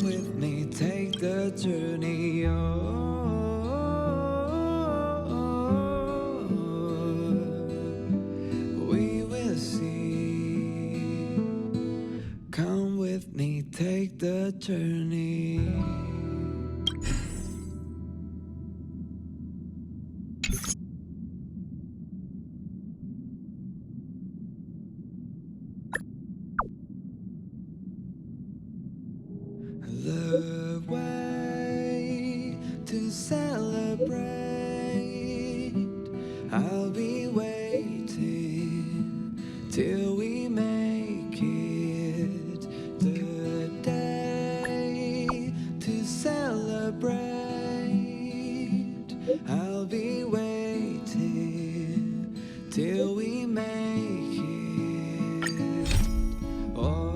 with me, take the journey on. We will see. Come with me, take the journey. The way to celebrate, I'll be waiting till we make it. The day to celebrate, I'll be waiting till we make it. Oh.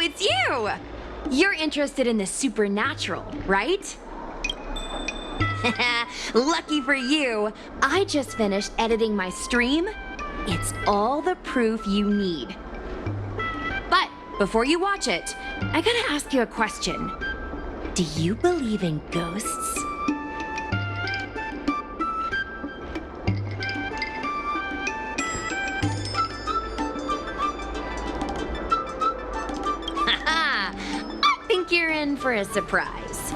It's you! You're interested in the supernatural, right? Lucky for you, I just finished editing my stream. It's all the proof you need. But before you watch it, I gotta ask you a question. Do you believe in ghosts? You're in for a surprise.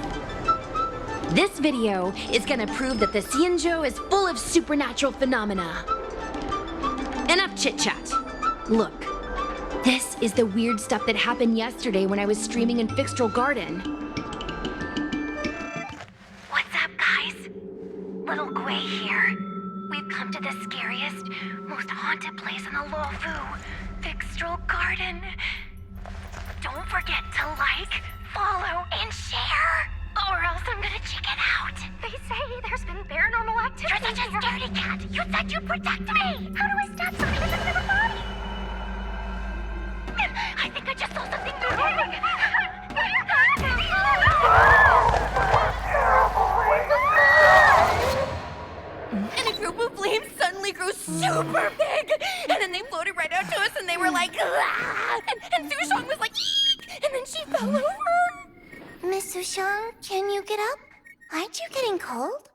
This video is gonna prove that the Xianzhou is full of supernatural phenomena. Enough chit-chat. Look, this is the weird stuff that happened yesterday when I was streaming in Fixtral Garden. What's up, guys? Little Guei here. We've come to the scariest, most haunted place in the Luofu, Fixtral Garden. Don't forget to like, follow, and share, or else I'm gonna chicken out. They say there's been paranormal activity. You're such a scaredy cat. You said you'd protect me. How do I stab something that's never body? I think I just saw something moving. And a group of flames suddenly grew super big, and then they floated right out to us, and they were like, ah! And Lisushang was like, eek! And then she fell over. Miss Lisushang, can you get up? Aren't you getting cold?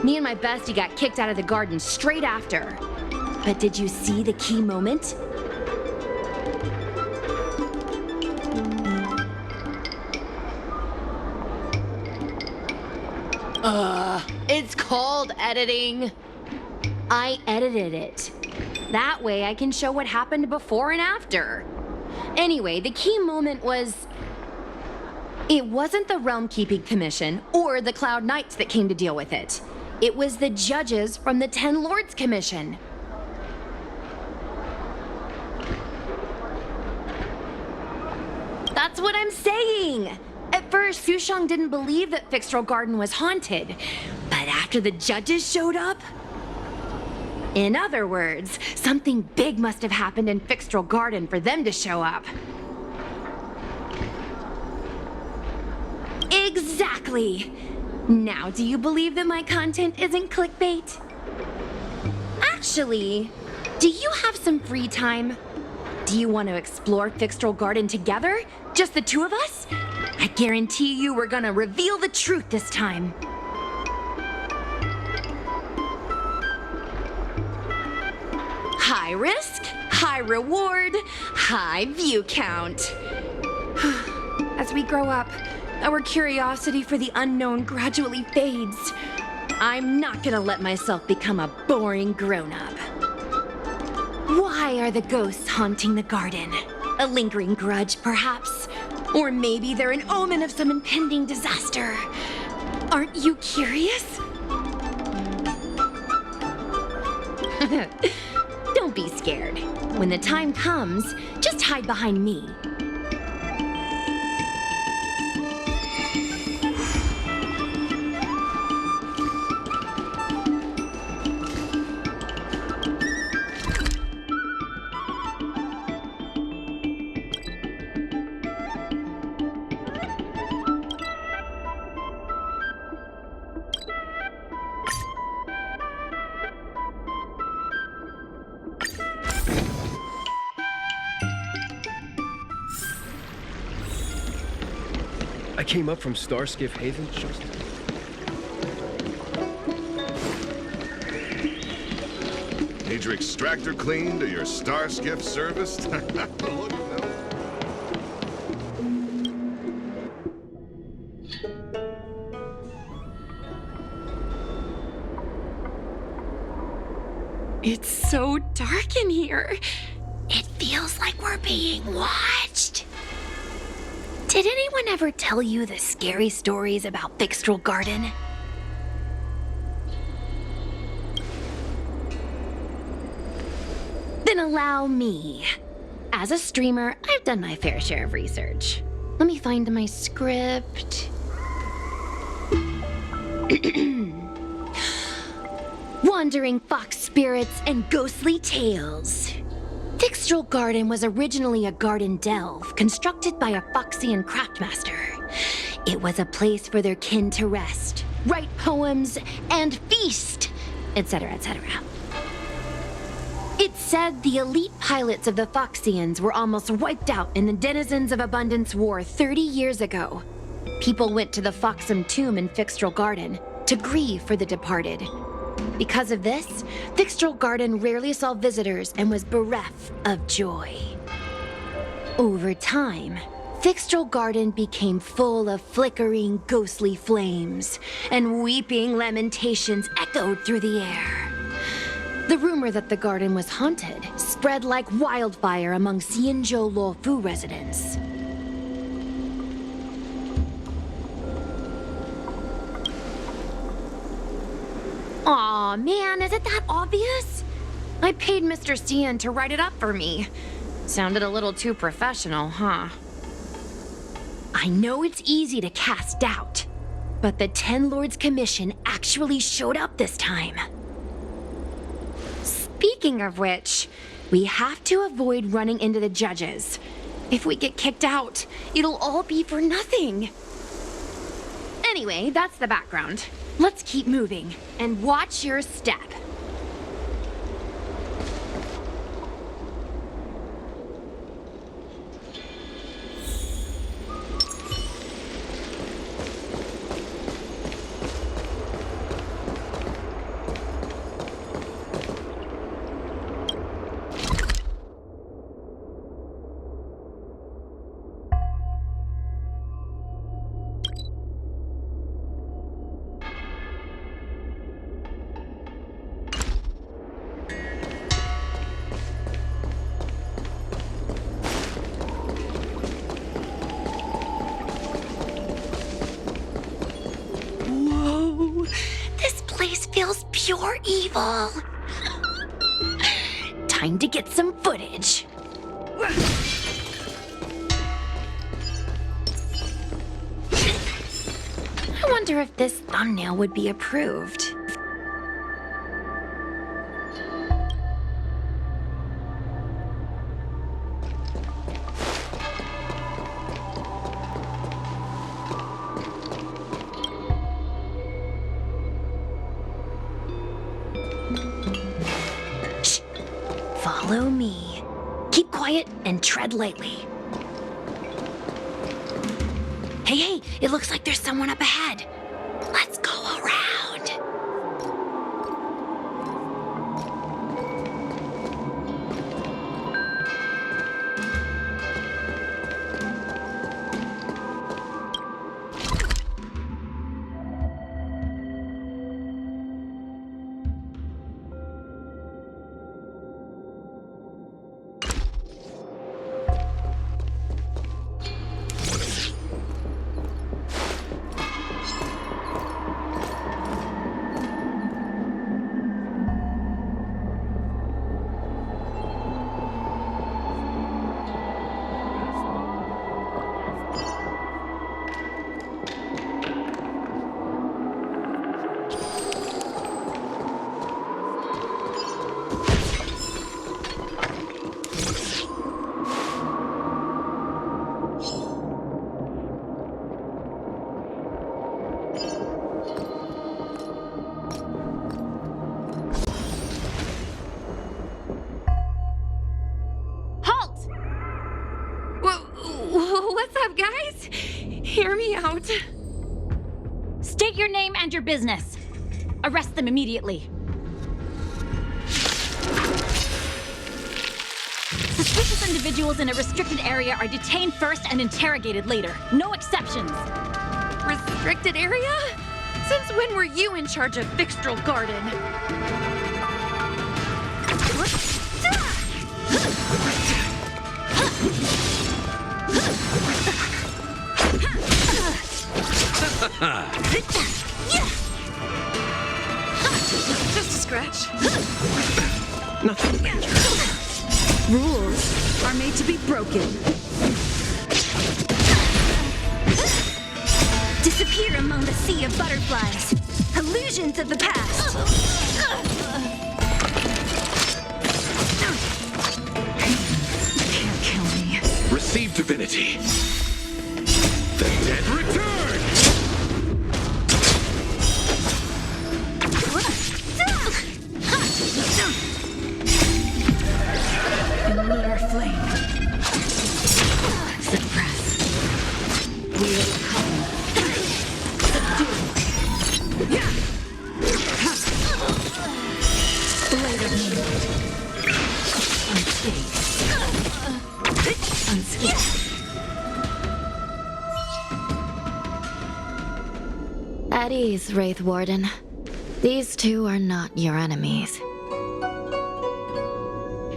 Me and my bestie got kicked out of the garden straight after. But did you see the key moment? It's called editing. I edited it. That way I can show what happened before and after. Anyway, the key moment was... It wasn't the Realm Keeping Commission or the Cloud Knights that came to deal with it. It was the judges from the Ten Lords Commission. That's what I'm saying! At first, Lisushang didn't believe that Fixtral Garden was haunted. But after the judges showed up... In other words, something big must have happened in Fixtral Garden for them to show up. Exactly! Now, do you believe that my content isn't clickbait? Actually, do you have some free time? Do you want to explore Fixtral Garden together? Just the two of us? I guarantee you we're gonna reveal the truth this time. High risk, high reward, high view count. As we grow up, our curiosity for the unknown gradually fades. I'm not gonna let myself become a boring grown-up. Why are the ghosts haunting the garden? A lingering grudge, perhaps? Or maybe they're an omen of some impending disaster. Aren't you curious? Don't be scared. When the time comes, just hide behind me. I came up from Starskiff Haven just... Need your extractor cleaned or your Starskiff serviced? Look, no. It's so dark in here. It feels like we're being watched. Did anyone ever tell you the scary stories about Fixtral Garden? Then allow me. As a streamer, I've done my fair share of research. Let me find my script. Wandering fox spirits and ghostly tales. Fixtral Garden was originally a garden delve constructed by a Foxian craftmaster. It was a place for their kin to rest, write poems, and feast, etc., etc. It's said the elite pilots of the Foxians were almost wiped out in the Denizens of Abundance War 30 years ago. People went to the Foxam tomb in Fixtral Garden to grieve for the departed. Because of this, Fixtral Garden rarely saw visitors and was bereft of joy. Over time, Fixtral Garden became full of flickering, ghostly flames, and weeping lamentations echoed through the air. The rumor that the garden was haunted spread like wildfire among Xianzhou Luofu residents. Aw, man, is it that obvious? I paid Mr. Cian to write it up for me. Sounded a little too professional, huh? I know it's easy to cast doubt, but the Ten Lords Commission actually showed up this time. Speaking of which, we have to avoid running into the judges. If we get kicked out, it'll all be for nothing. Anyway, that's the background. Let's keep moving, and watch your step. Feels pure evil. Time to get some footage. I wonder if this thumbnail would be approved. Follow me. Keep quiet and tread lightly. Hey, it looks like there's someone up ahead. Let's go around. Hear me out. State your name and your business. Arrest them immediately. Suspicious individuals in a restricted area are detained first and interrogated later. No exceptions. Restricted area? Since when were you in charge of Fixtral Garden? Just a scratch. Nothing major. Rules are made to be broken. Disappear among the sea of butterflies. Illusions of the past. Can't kill me. Receive divinity. The dead return! In lunar flame. Suppress. Wheel of cotton. Subdue. Blade of moonlight. Unscathed. Unscathed. At ease, Wraith Warden. These two are not your enemies.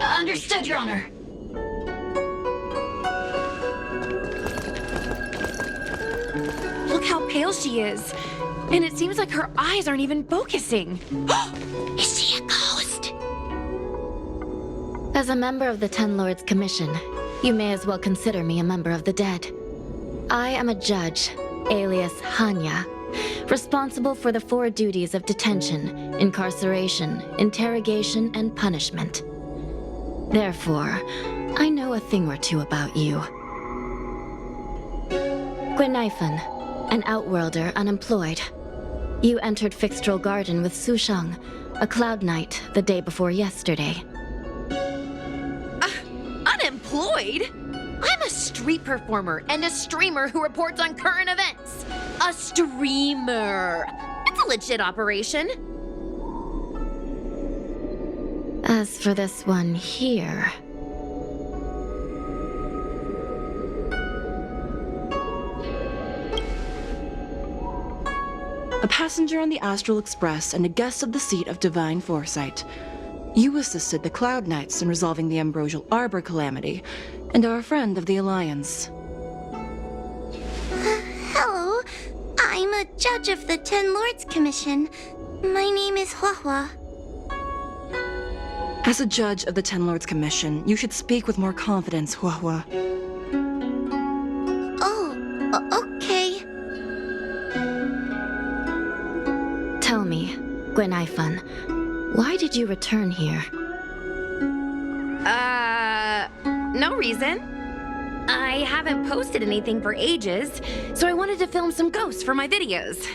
Understood, Your Honor. Look how pale she is. And it seems like her eyes aren't even focusing. Is she a ghost? As a member of the Ten Lords Commission, you may as well consider me a member of the dead. I am a judge, alias Hanya, responsible for the 4 duties of detention, incarceration, interrogation, and punishment. Therefore, I know a thing or two about you. Guinaifen, an outworlder unemployed. You entered Fixtral Garden with Lisushang, a cloud knight, the day before yesterday. Unemployed? I'm a street performer and a streamer who reports on current events. A streamer. It's a legit operation. As for this one here... A passenger on the Astral Express and a guest of the seat of divine foresight. You assisted the Cloud Knights in resolving the Ambrosial Arbor calamity, and are a friend of the Alliance. Hello. I'm a judge of the Ten Lords Commission. My name is Huohuo. As a judge of the Ten Lords Commission, you should speak with more confidence, Huohuo. Okay. Tell me, Guinaifen, why did you return here? No reason. I haven't posted anything for ages, so I wanted to film some ghosts for my videos.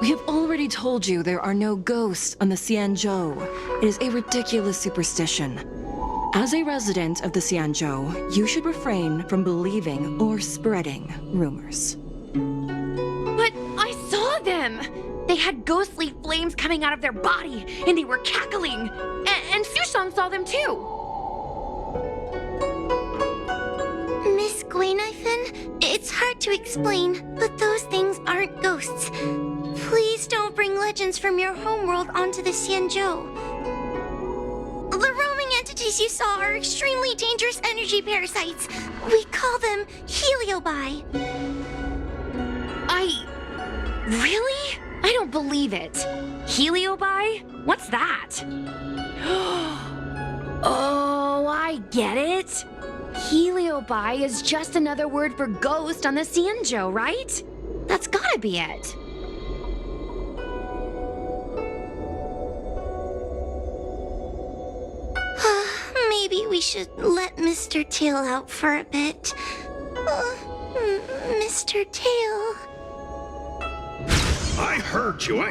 We have already told you there are no ghosts on the Xianzhou. It is a ridiculous superstition. As a resident of the Xianzhou, you should refrain from believing or spreading rumors. But I saw them! They had ghostly flames coming out of their body, and they were cackling. And Lisushang saw them too. Miss Guinaifen, it's hard to explain, but those things aren't ghosts. Please don't bring legends from your homeworld onto the Xianzhou. The roaming entities you saw are extremely dangerous energy parasites. We call them heliobi. Really? I don't believe it. Heliobi? What's that? Oh, I get it. Heliobi is just another word for ghost on the Xianzhou, right? That's gotta be it. Maybe we should let Mr. Tale out for a bit. Mr. Tale. I heard you.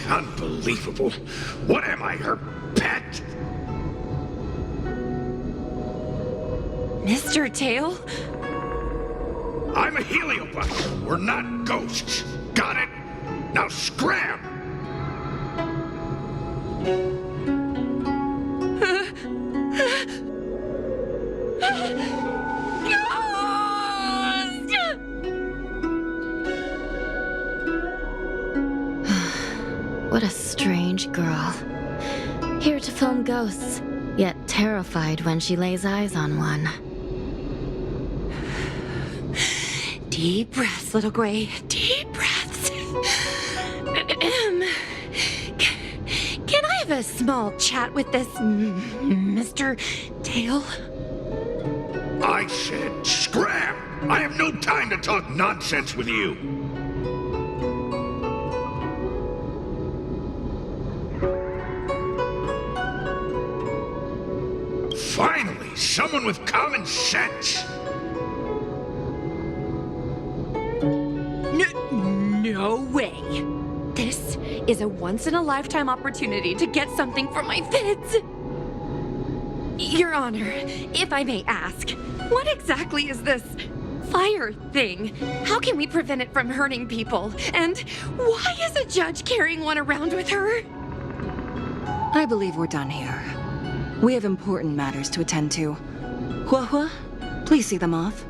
Unbelievable. What am I, her pet? Mr. Tale? I'm a heliobus. We're not ghosts. Got it? Now scram! What a strange girl. Here to film ghosts, yet terrified when she lays eyes on one. Deep breaths, little Gray. Deep breaths. Can I have a small chat with this Mr. Tale? I said scram! I have no time to talk nonsense with you. Finally, someone with common sense. No way. This is a once-in-a-lifetime opportunity to get something for my vids. Your Honor, if I may ask, what exactly is this fire thing? How can we prevent it from hurting people? And why is a judge carrying one around with her? I believe we're done here. We have important matters to attend to. Huohuo, please see them off.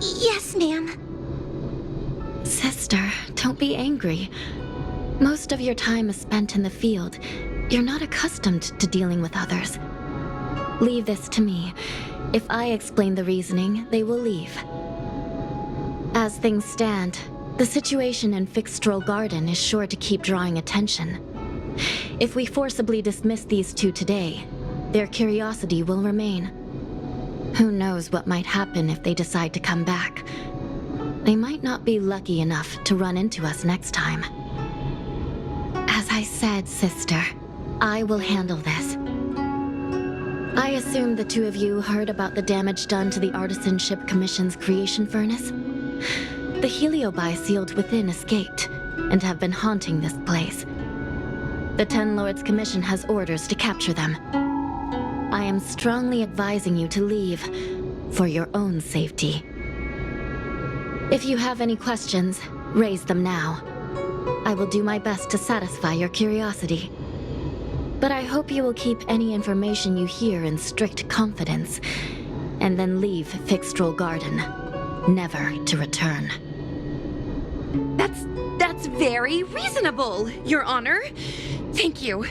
Yes, ma'am. Sister, don't be angry. Most of your time is spent in the field. You're not accustomed to dealing with others. Leave this to me. If I explain the reasoning, they will leave. As things stand, the situation in Fixstral Garden is sure to keep drawing attention. If we forcibly dismiss these two today, their curiosity will remain. Who knows what might happen if they decide to come back. They might not be lucky enough to run into us next time. As I said, sister, I will handle this. I assume the two of you heard about the damage done to the Artisanship Commission's creation furnace? The heliobi sealed within escaped, and have been haunting this place. The Ten Lords Commission has orders to capture them. I am strongly advising you to leave, for your own safety. If you have any questions, raise them now. I will do my best to satisfy your curiosity. But I hope you will keep any information you hear in strict confidence, and then leave Fixstral Garden, never to return. That's very reasonable, Your Honor. Thank you.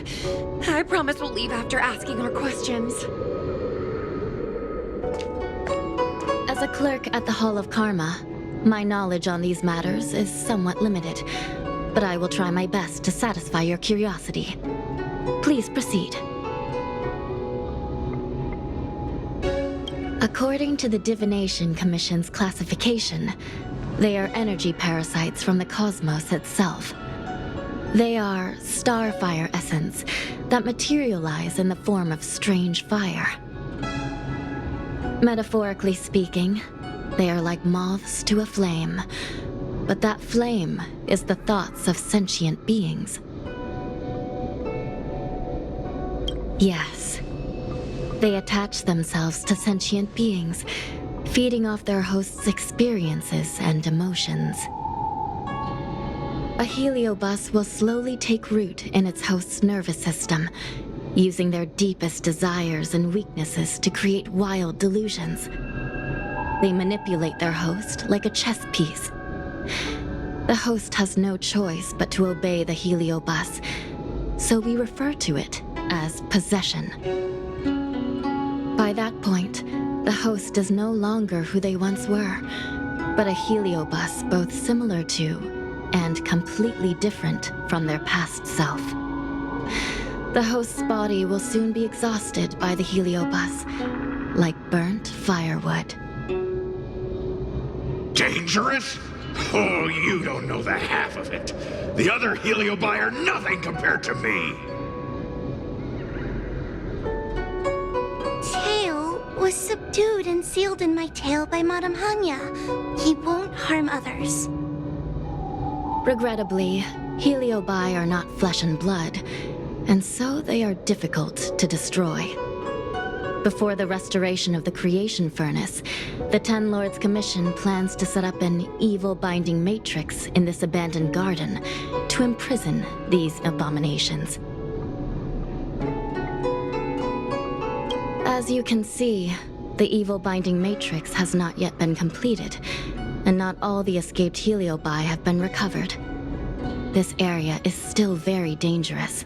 I promise we'll leave after asking our questions. As a clerk at the Hall of Karma, my knowledge on these matters is somewhat limited, but I will try my best to satisfy your curiosity. Please proceed. According to the Divination Commission's classification, they are energy parasites from the cosmos itself. They are starfire essence that materialize in the form of strange fire. Metaphorically speaking, they are like moths to a flame, but that flame is the thoughts of sentient beings. Yes, they attach themselves to sentient beings, feeding off their host's experiences and emotions. A heliobus will slowly take root in its host's nervous system, using their deepest desires and weaknesses to create wild delusions. They manipulate their host like a chess piece. The host has no choice but to obey the heliobus, so we refer to it as possession. By that point, the host is no longer who they once were, but a heliobus both similar to and completely different from their past self. The host's body will soon be exhausted by the heliobus, like burnt firewood. Dangerous? Oh, you don't know the half of it. The other heliobi are nothing compared to me. Tail was subdued and sealed in my tail by Madame Hanya. He won't harm others. Regrettably, heliobi are not flesh and blood, and so they are difficult to destroy. Before the restoration of the creation furnace, the Ten Lords Commission plans to set up an evil binding matrix in this abandoned garden to imprison these abominations. As you can see, the evil binding matrix has not yet been completed, and not all the escaped heliobi have been recovered. This area is still very dangerous.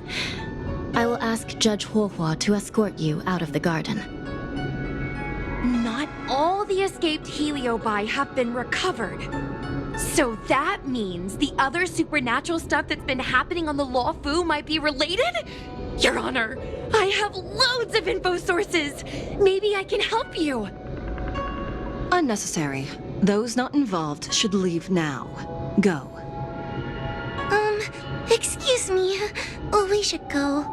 I will ask Judge Huohuo to escort you out of the garden. Not all the escaped heliobi have been recovered. So that means the other supernatural stuff that's been happening on the Luofu might be related? Your Honor, I have loads of info sources. Maybe I can help you. Unnecessary. Those not involved should leave now. Go. Excuse me. We should go.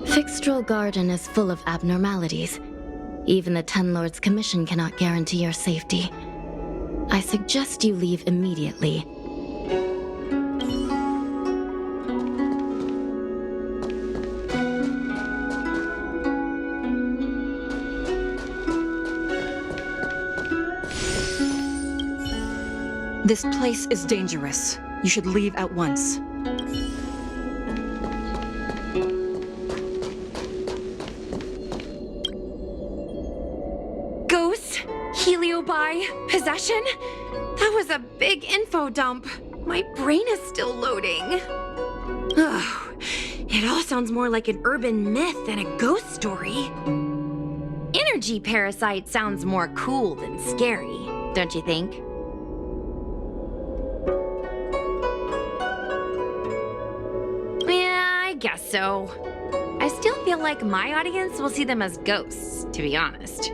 Fixtral Garden is full of abnormalities. Even the Ten Lords Commission cannot guarantee your safety. I suggest you leave immediately. This place is dangerous. You should leave at once. Ghosts? Heliobi? Possession? That was a big info dump. My brain is still loading. Ugh. It all sounds more like an urban myth than a ghost story. Energy parasite sounds more cool than scary, don't you think? Yeah, I guess so. I still feel like my audience will see them as ghosts, to be honest.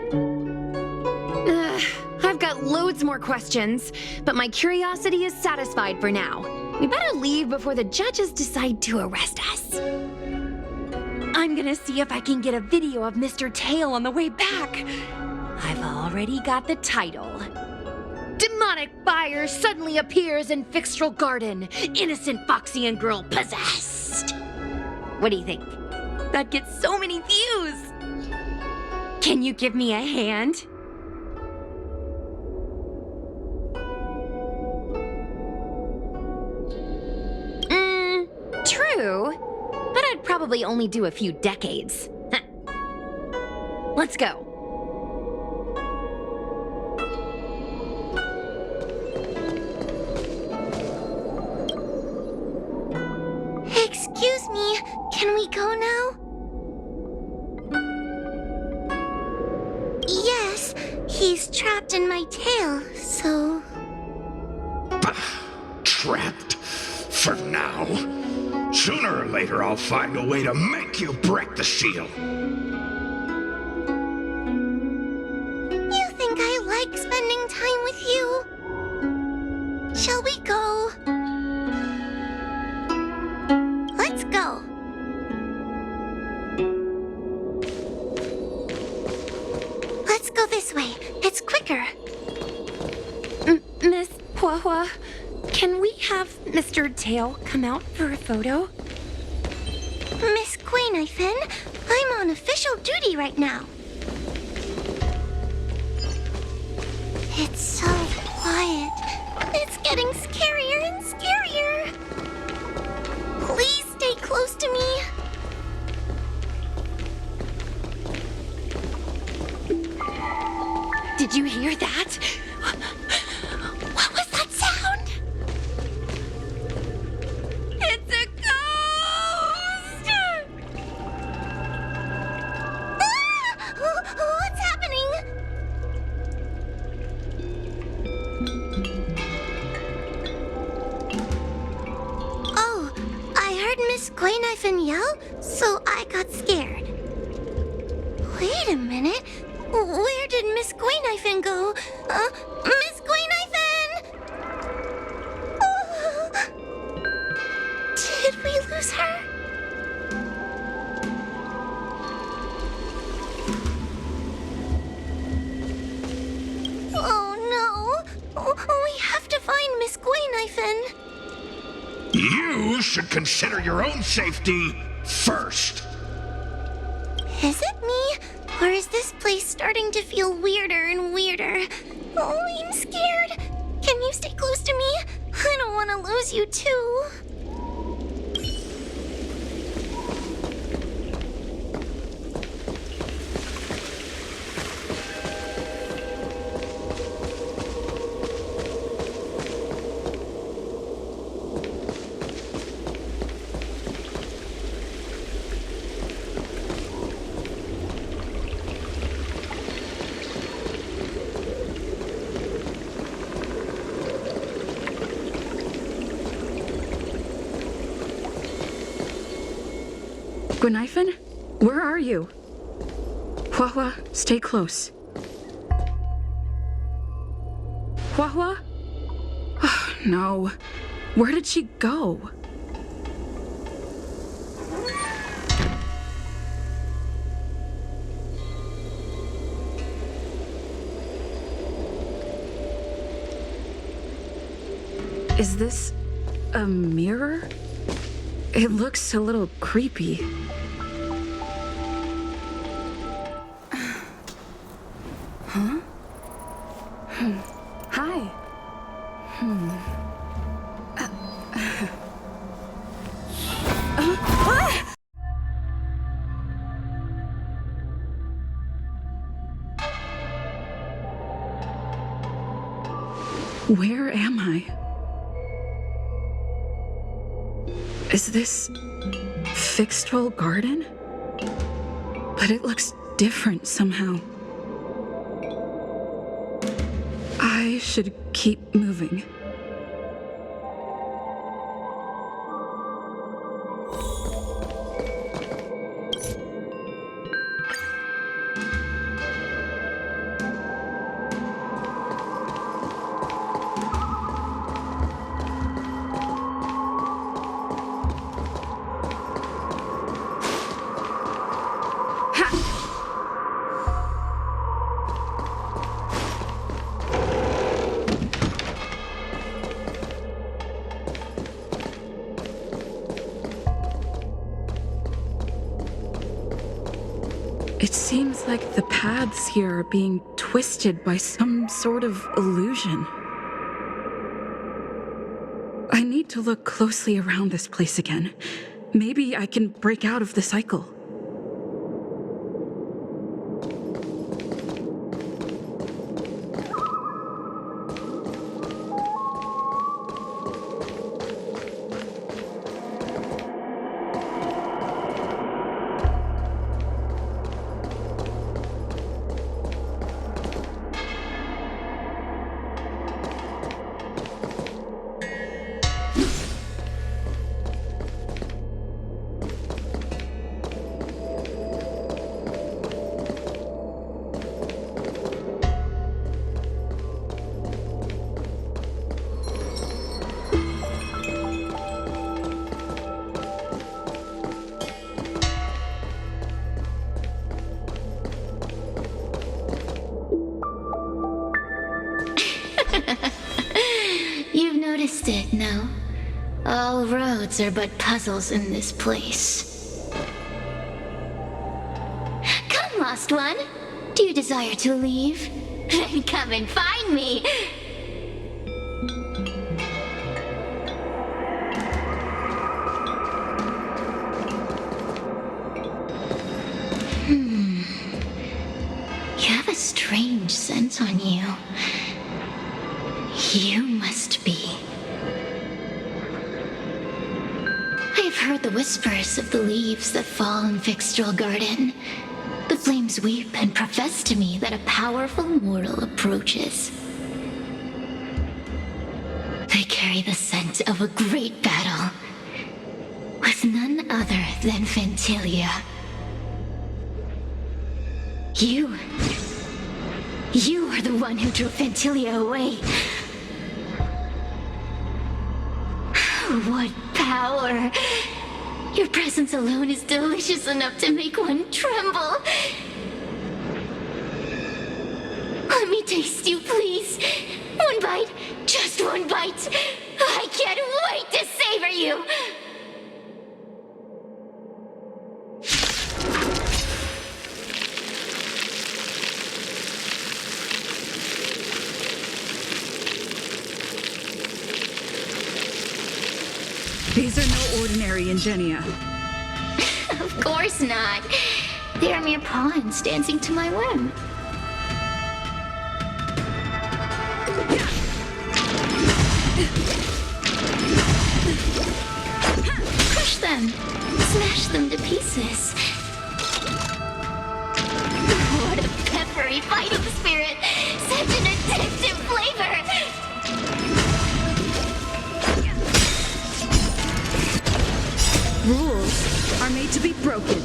I've got loads more questions, but my curiosity is satisfied for now. We better leave before the judges decide to arrest us. I'm gonna see if I can get a video of Mr. Tale on the way back. I've already got the title. Demonic fire suddenly appears in Fixtral Garden. Innocent Foxian girl possessed. What do you think? That gets so many views. Can you give me a hand? True, but I'd probably only do a few decades. Let's go. Excuse me, can we go now? Yes, he's trapped in my tail, so... Trapped? For now? Sooner or later, I'll find a way to make you break the seal. You think I like spending time with you? Shall we go? Let's go. Let's go this way. It's quicker. Miss Huohuo, can we have Mr. Tale come out for a photo? Miss Guinaifen, I'm on official duty right now. It's so quiet. It's getting scarier and scarier. Please stay close to me. Did you hear that? What was that sound? It's a ghost! What's happening? Oh, I heard Miss Guinaifen yell, so I got scared. Wait a minute. Where did Miss Guinaifen go? Miss Guinaifen! Did we lose her? Oh no! We have to find Miss Guinaifen. You should consider your own safety first. Is it me? Or is this place starting to feel weirder and weirder? Oh, I'm scared. Can you stay close to me? I don't want to lose you too. Guinaifen? Where are you? Huohuo, stay close. Huohuo? Oh, no. Where did she go? Is this a mirror? It looks a little creepy. Huh? Hi. Where am I? Is this Fixtral Garden? But it looks different somehow. I should keep moving. It seems like the paths here are being twisted by some sort of illusion. I need to look closely around this place again. Maybe I can break out of the cycle. You've noticed it, no? All roads are but puzzles in this place. Come, lost one. Do you desire to leave? Then come and find me. You have a strange scent on you. You must be. I have heard the whispers of the leaves that fall in Fixtral Garden. The flames weep and profess to me that a powerful mortal approaches. They carry the scent of a great battle with none other than Fentilia. You are the one who drew Fentilia away. What power! Your presence alone is delicious enough to make one tremble. Let me taste you, please. One bite, just one bite. I can't wait to savor you! These are no ordinary ingenia. Of course not. They are mere pawns dancing to my whim. Crush them! Smash them to pieces. What a peppery fighting spirit! Such an addictive flavor! Rules are made to be broken.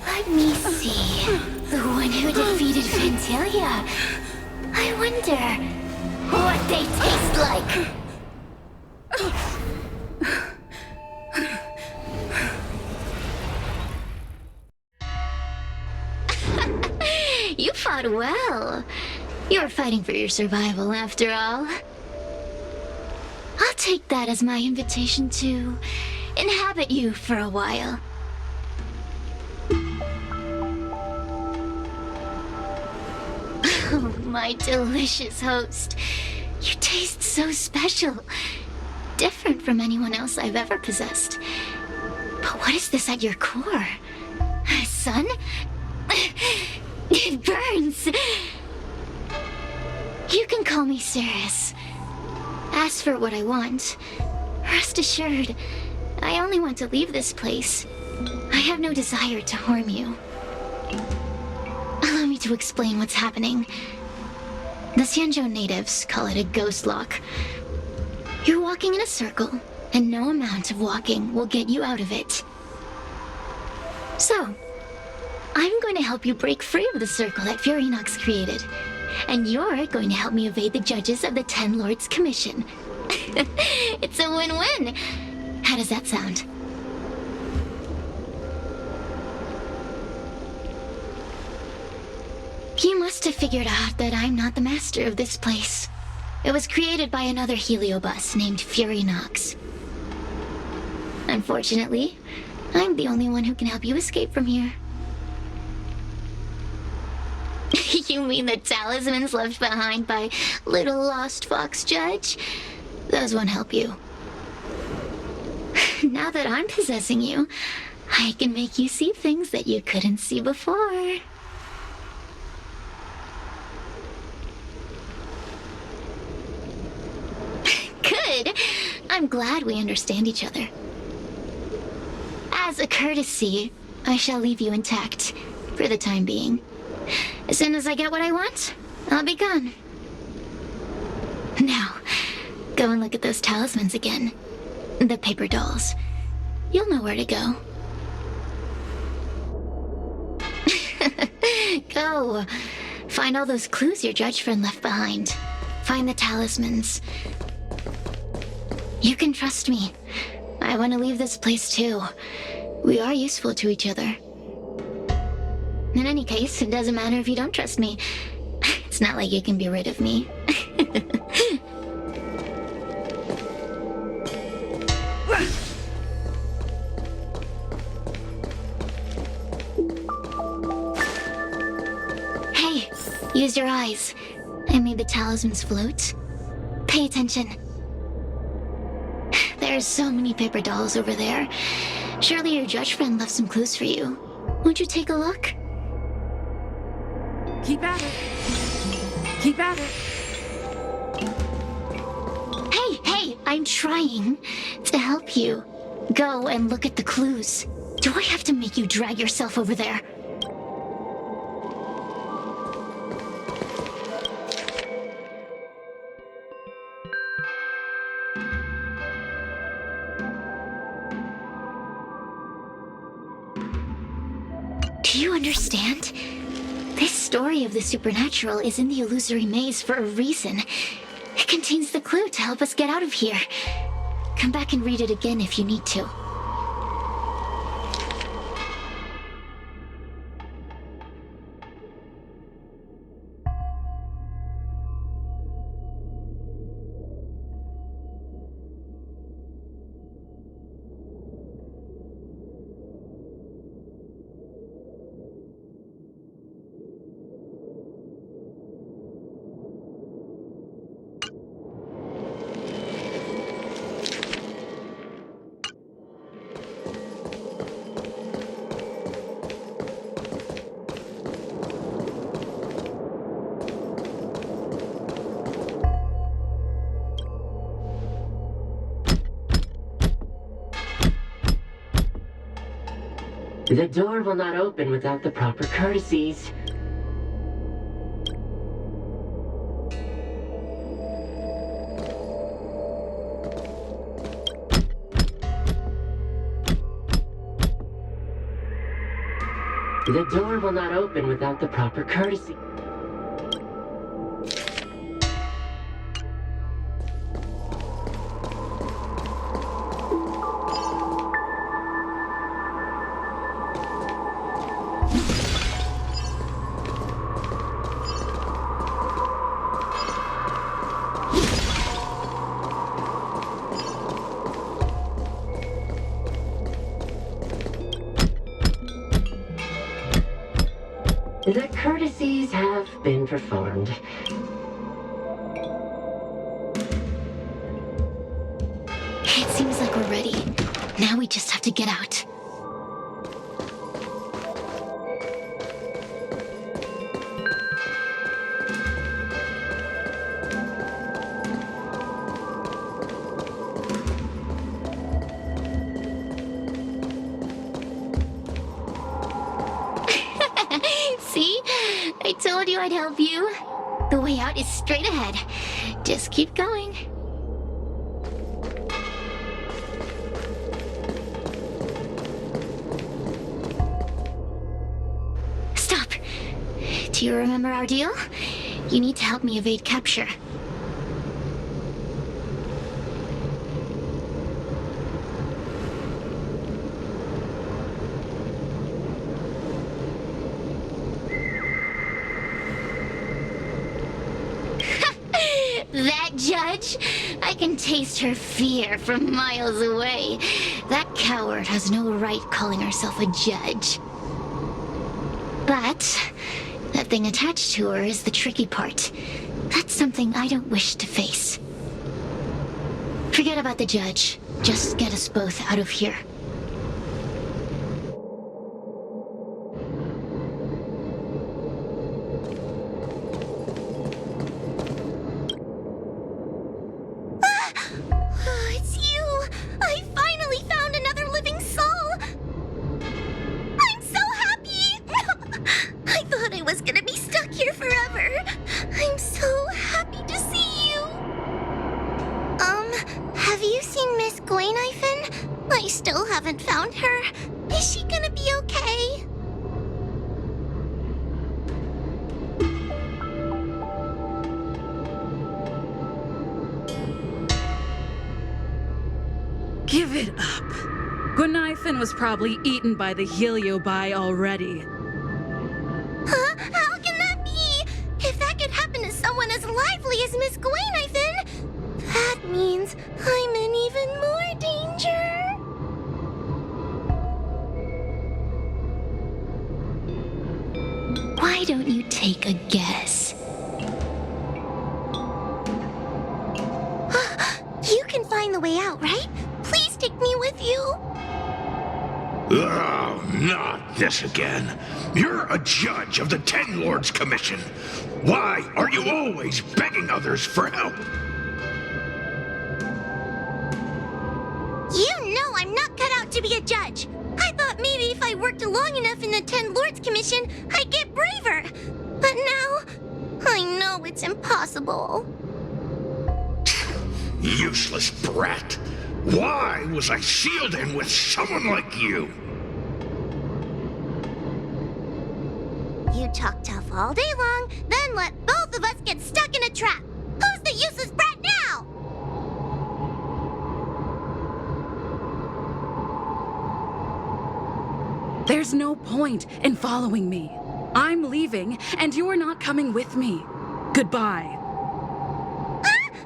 Let me see. The one who defeated Fantalia. I wonder what they taste like. You fought well. You were fighting for your survival, after all. I'll take that as my invitation to inhabit you for a while. Oh, my delicious host. You taste so special. Different from anyone else I've ever possessed. But what is this at your core? Sun? It burns. You can call me Cirrus. Ask for what I want. Rest assured, I only want to leave this place. I have no desire to harm you. Allow me to explain what's happening. The Xianzhou natives call it a ghost lock. You're walking in a circle, and no amount of walking will get you out of it. So, I'm going to help you break free of the circle that Furinox created. And you're going to help me evade the judges of the Ten Lords Commission. It's a win-win. How does that sound? You must have figured out that I'm not the master of this place. It was created by another heliobus named Furinox. Unfortunately, I'm the only one who can help you escape from here. You mean the talismans left behind by little lost fox judge? Those won't help you. Now that I'm possessing you, I can make you see things that you couldn't see before. Good. I'm glad we understand each other. As a courtesy, I shall leave you intact for the time being. As soon as I get what I want, I'll be gone. Now, go and look at those talismans again. The paper dolls. You'll know where to go. Go. Find all those clues your judge friend left behind. Find the talismans. You can trust me. I want to leave this place too. We are useful to each other. In any case, it doesn't matter if you don't trust me. It's not like you can be rid of me. Hey, use your eyes. I made the talismans float. Pay attention. There's so many paper dolls over there. Surely your judge friend left some clues for you. Won't you take a look? Keep at it. Keep at it. Hey, I'm trying to help you. Go and look at the clues. Do I have to make you drag yourself over there? Do you understand? This story of the supernatural is in the illusory maze for a reason. It contains the clue to help us get out of here. Come back and read it again if you need to. The door will not open without the proper courtesies. The door will not open without the proper courtesy. The courtesies have been performed. It seems like we're ready. Now we just have to get out. See? I told you I'd help you. The way out is straight ahead. Just keep going. Stop. Do you remember our deal? You need to help me evade capture. That judge? I can taste her fear from miles away. That coward has no right calling herself a judge. But that thing attached to her is the tricky part. That's something I don't wish to face. Forget about the judge. Just get us both out of here. Have you seen Miss Guinaifen? I still haven't found her. Is she gonna be okay? Give it up. Guinaifen was probably eaten by the Heliobi already. Huh? How can that be? If that could happen to someone as lively as Miss Guinaifen, that means I'm in even more danger. Why don't you take a guess? You can find the way out, right? Please take me with you. Oh, not this again. You're a judge of the Ten Lords Commission. Why are you always begging others for help? You know I'm not cut out to be a judge. I thought maybe if I worked long enough in the Ten Lords Commission, I'd get braver. But now, I know it's impossible. Useless brat. Why was I sealed in with someone like you? You talk tough all day long, then let both of us get stuck in a trap. Who's the useless brat now? There's no point in following me. I'm leaving, and you're not coming with me. Goodbye.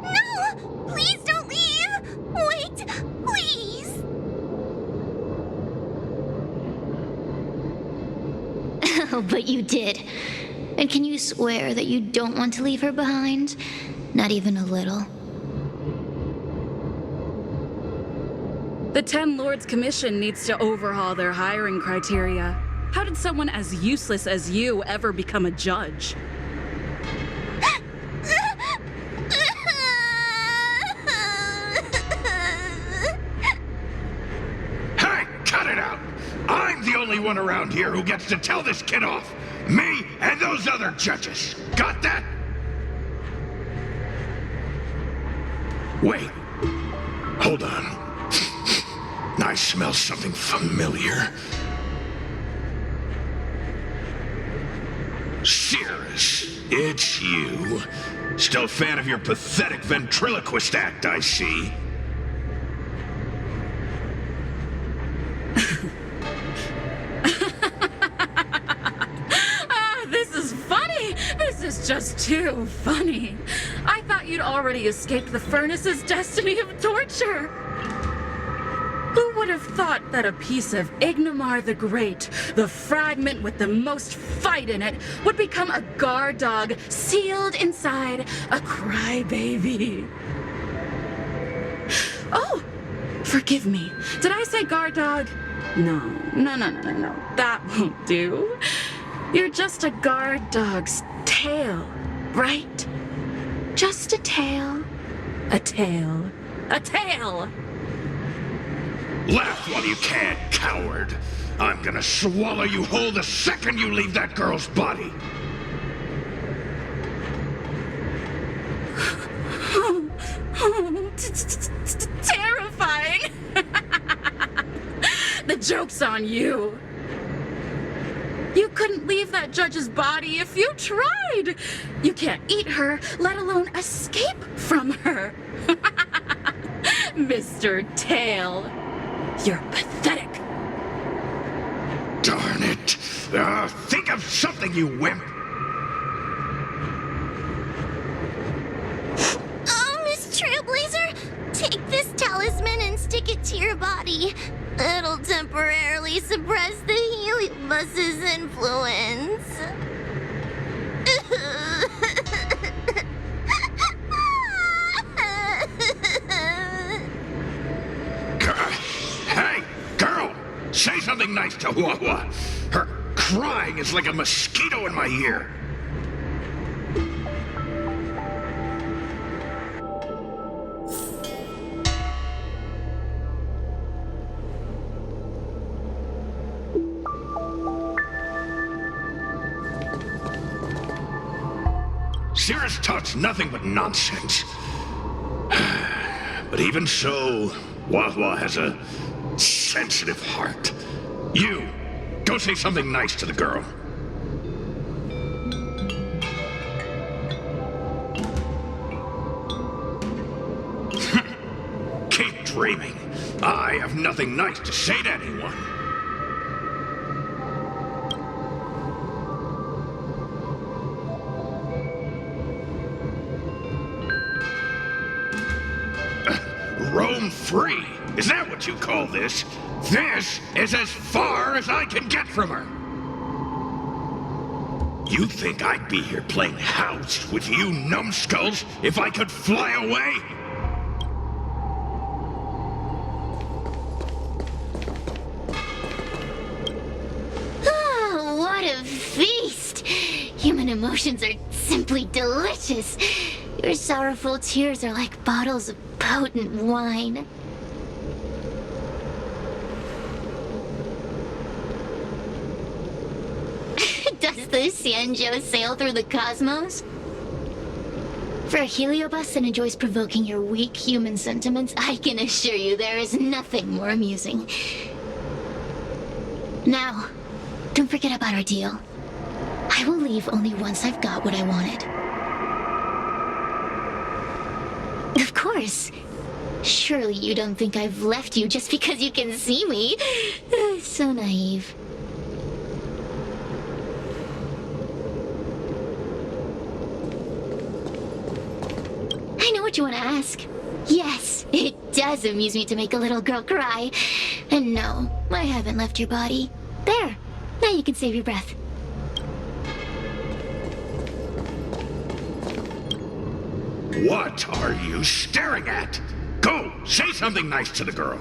No! Please don't leave! Wait, please! Oh, but you did. And can you swear that you don't want to leave her behind? Not even a little. The Ten Lords Commission needs to overhaul their hiring criteria. How did someone as useless as you ever become a judge? Hey, cut it out! I'm the only only one around here who gets to tell this kid off. Me and those other judges. Got that? Wait. Hold on. I smell something familiar. Cirrus, it's you. Still a fan of your pathetic ventriloquist act, I see. This is funny! This is just too funny. I thought you'd already escaped the furnace's destiny of torture. Who would have thought that a piece of Ignomar the Great, the fragment with the most fight in it, would become a guard dog sealed inside a crybaby? Oh, forgive me. Did I say guard dog? No. That won't do. You're just a guard dog's tail, right? Just a tail. A tail. A tail! Laugh while you can, coward. I'm gonna swallow you whole the second you leave that girl's body. Terrifying! The joke's on you. You couldn't leave that judge's body if you tried. You can't eat her, let alone escape from her. Mr. Tail, you're pathetic. Darn it. Think of something, you wimp. Oh, Miss Trailblazer, take this talisman and stick it to your body. It'll temporarily suppress the Hoyoverse's influence. Hey, girl! Say something nice to Huohuo. Her crying is like a mosquito in my ear. Cirrus talks nothing but nonsense. But even so, Huohuo has a sensitive heart. You, go say something nice to the girl. Keep dreaming. I have nothing nice to say to anyone. Roam free? Is that what you call this? This is as far as I can get from her. You think I'd be here playing house with you numbskulls if I could fly away? Oh, what a feast! Human emotions are simply delicious. Your sorrowful tears are like bottles of potent wine. Does the Xianzhou sail through the cosmos? For a heliobus that enjoys provoking your weak human sentiments, I can assure you there is nothing more amusing. Now, don't forget about our deal. I will leave only once I've got what I wanted. Of course. Surely you don't think I've left you just because you can see me. So naive. I know what you want to ask. Yes, it does amuse me to make a little girl cry. And no, I haven't left your body. There. Now you can save your breath. What are you staring at? Go, say something nice to the girl.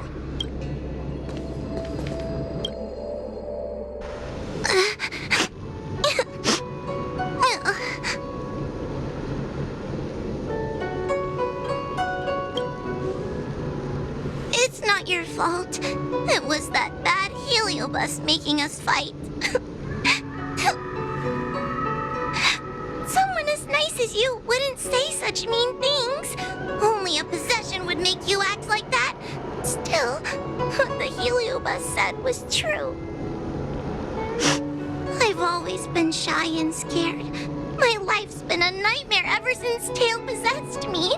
It's not your fault. It was that bad Heliobus making us fight. Someone as nice as you wouldn't say such mean things. Only a possession would make you act like that. Still, what the Heliobus said was true. I've always been shy and scared. My life's been a nightmare ever since Tale possessed me.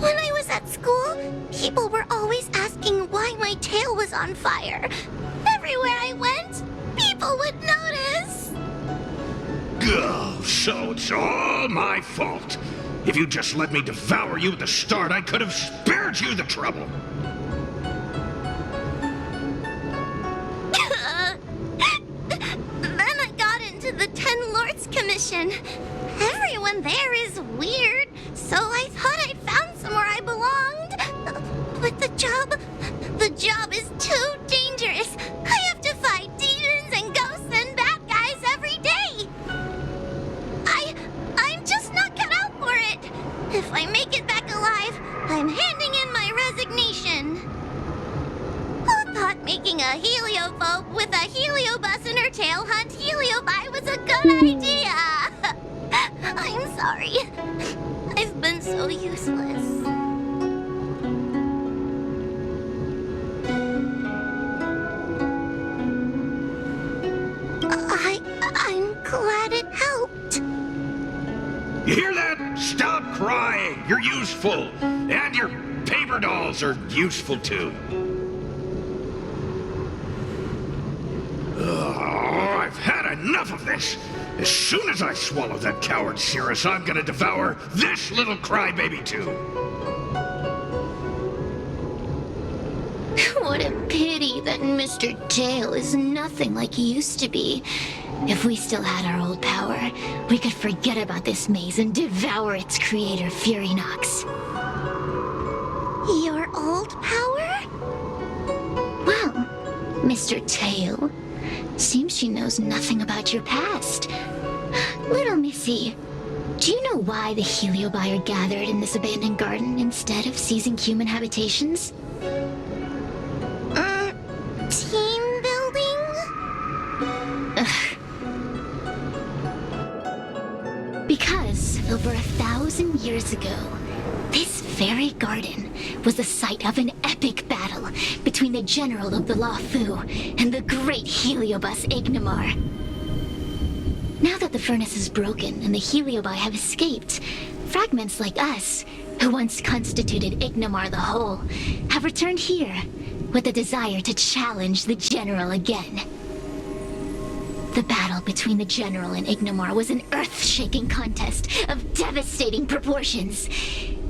When I was at school, people were always asking why my tail was on fire. Everywhere I went, people would notice. Oh, so it's all my fault. If you just let me devour you at the start, I could have spared you the trouble. Then I got into the Ten Lords Commission. Everyone there is weird, so I thought I'd found somewhere I belonged. But the job is too dangerous. I have to fight demons and ghosts and bad guys every day. I'm just not cut out for it. If I make it back alive, I'm handing in my resignation. Who thought making a heliophobe with a heliobus in her tail hunt heliobi was a good idea? I'm sorry. I've been so useless. I'm glad it helped. You hear that? Stop crying. You're useful. And your paper dolls are useful too. I've had enough of this. As soon as I swallow that coward Cirrus, I'm gonna devour this little crybaby too. What a pity that Mr. Tale is nothing like he used to be. If we still had our old power, we could forget about this maze and devour its creator, Furynox. Your old power? Well, Mr. Tale, seems she knows nothing about your past. Little Missy, do you know why the Heliobi are gathered in this abandoned garden instead of seizing human habitations? Team building? Because over 1,000 years ago, this very garden was the site of an epic battle between the general of the Luofu and the great Heliobus Ignamar. Now that the furnace is broken and the Heliobi have escaped, fragments like us, who once constituted Ignamar the Whole, have returned here with the desire to challenge the general again. The battle between the general and Ignamar was an earth-shaking contest of devastating proportions.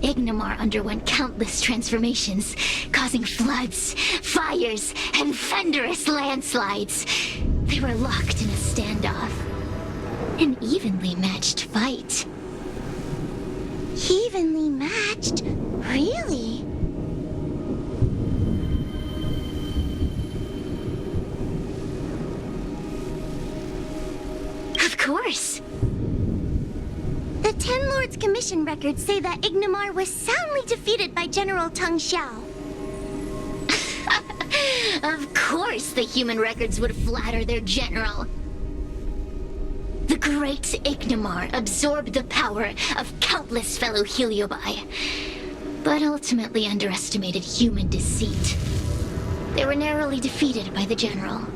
Ignamar underwent countless transformations, causing floods, fires, and thunderous landslides. They were locked in a standoff. An evenly matched fight. Evenly matched? Really? Of course. The Ten Lords Commission records say that Ignamar was soundly defeated by General Teng Xiao. Of course the human records would flatter their general. The great Ignamar absorbed the power of countless fellow Heliobi, but ultimately underestimated human deceit. They were narrowly defeated by the general.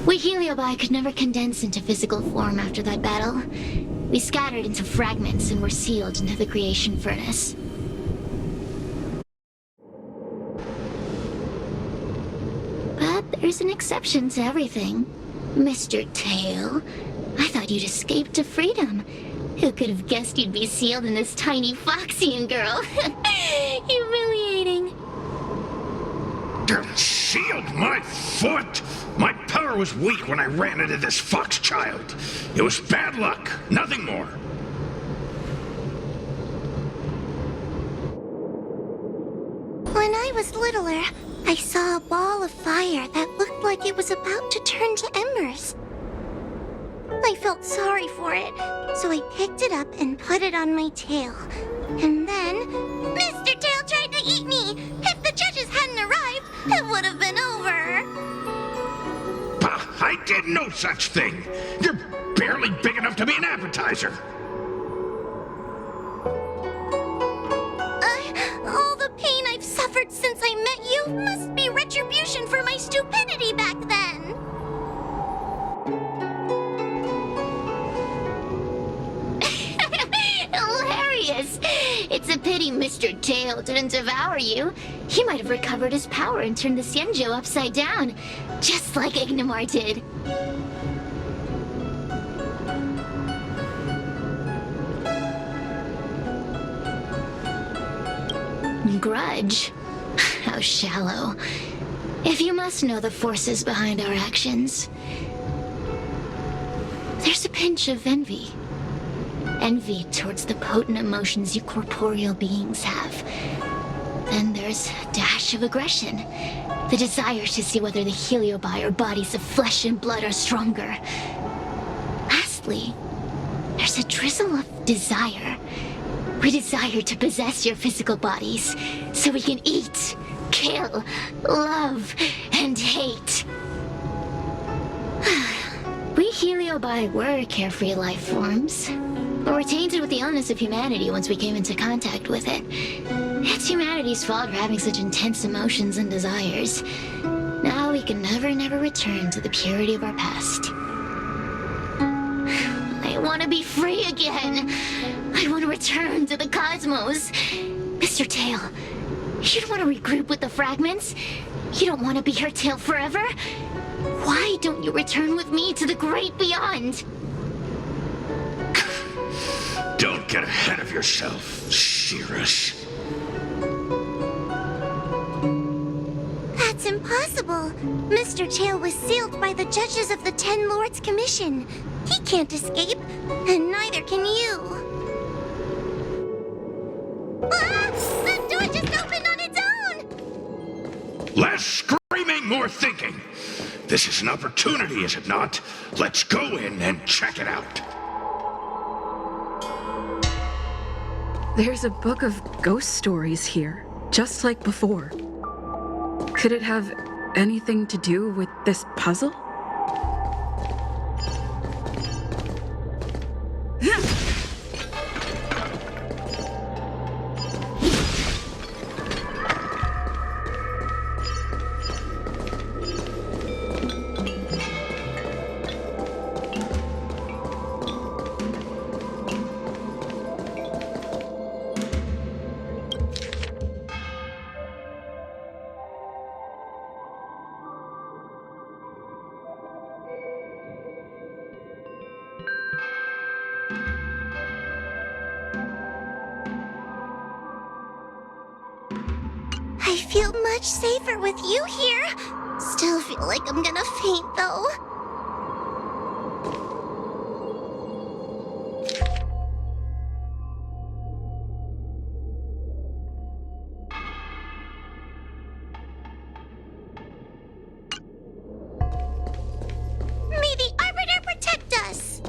We Heliobi could never condense into physical form after that battle. We scattered into fragments and were sealed into the creation furnace. But there's an exception to everything. Mr. Tale, I thought you'd escaped to freedom. Who could have guessed you'd be sealed in this tiny Foxian girl? Humiliating. Sealed my foot? My power was weak when I ran into this fox child. It was bad luck, nothing more. When I was littler, I saw a ball of fire that looked like it was about to turn to embers. I felt sorry for it, so I picked it up and put it on my tail. And then, Mr. Tail tried to eat me! If the judges hadn't arrived, it would have been over. Bah, I did no such thing. You're barely big enough to be an appetizer. All the pain I've suffered since I met you must be retribution for my stupidity back then. Hilarious! It's a pity Mr. Tale didn't devour you. He might have recovered his power and turned the Xianzhou upside down, just like Ignamar did. Grudge? How shallow. If you must know the forces behind our actions, there's a pinch of envy. Envy towards the potent emotions you corporeal beings have. Then there's a dash of aggression. The desire to see whether the Heliobi or bodies of flesh and blood are stronger. Lastly, there's a drizzle of desire. We desire to possess your physical bodies, so we can eat, kill, love, and hate. We Heliobi were carefree life forms, but were tainted with the illness of humanity once we came into contact with it. It's humanity's fault for having such intense emotions and desires. Now we can never return to the purity of our past. I want to be free again. I want to return to the cosmos. Mr. Tale, you don't want to regroup with the fragments? You don't want to be her Tale forever? Why don't you return with me to the great beyond? Don't get ahead of yourself, Cirrus. That's impossible. Mr. Tale was sealed by the judges of the Ten Lords Commission. He can't escape, and neither can you. Ah! The door just opened on its own! Less screaming, more thinking. This is an opportunity, is it not? Let's go in and check it out. There's a book of ghost stories here, just like before. Could it have anything to do with this puzzle? I feel much safer with you here. Still feel like I'm gonna faint, though. May the Arbiter protect us!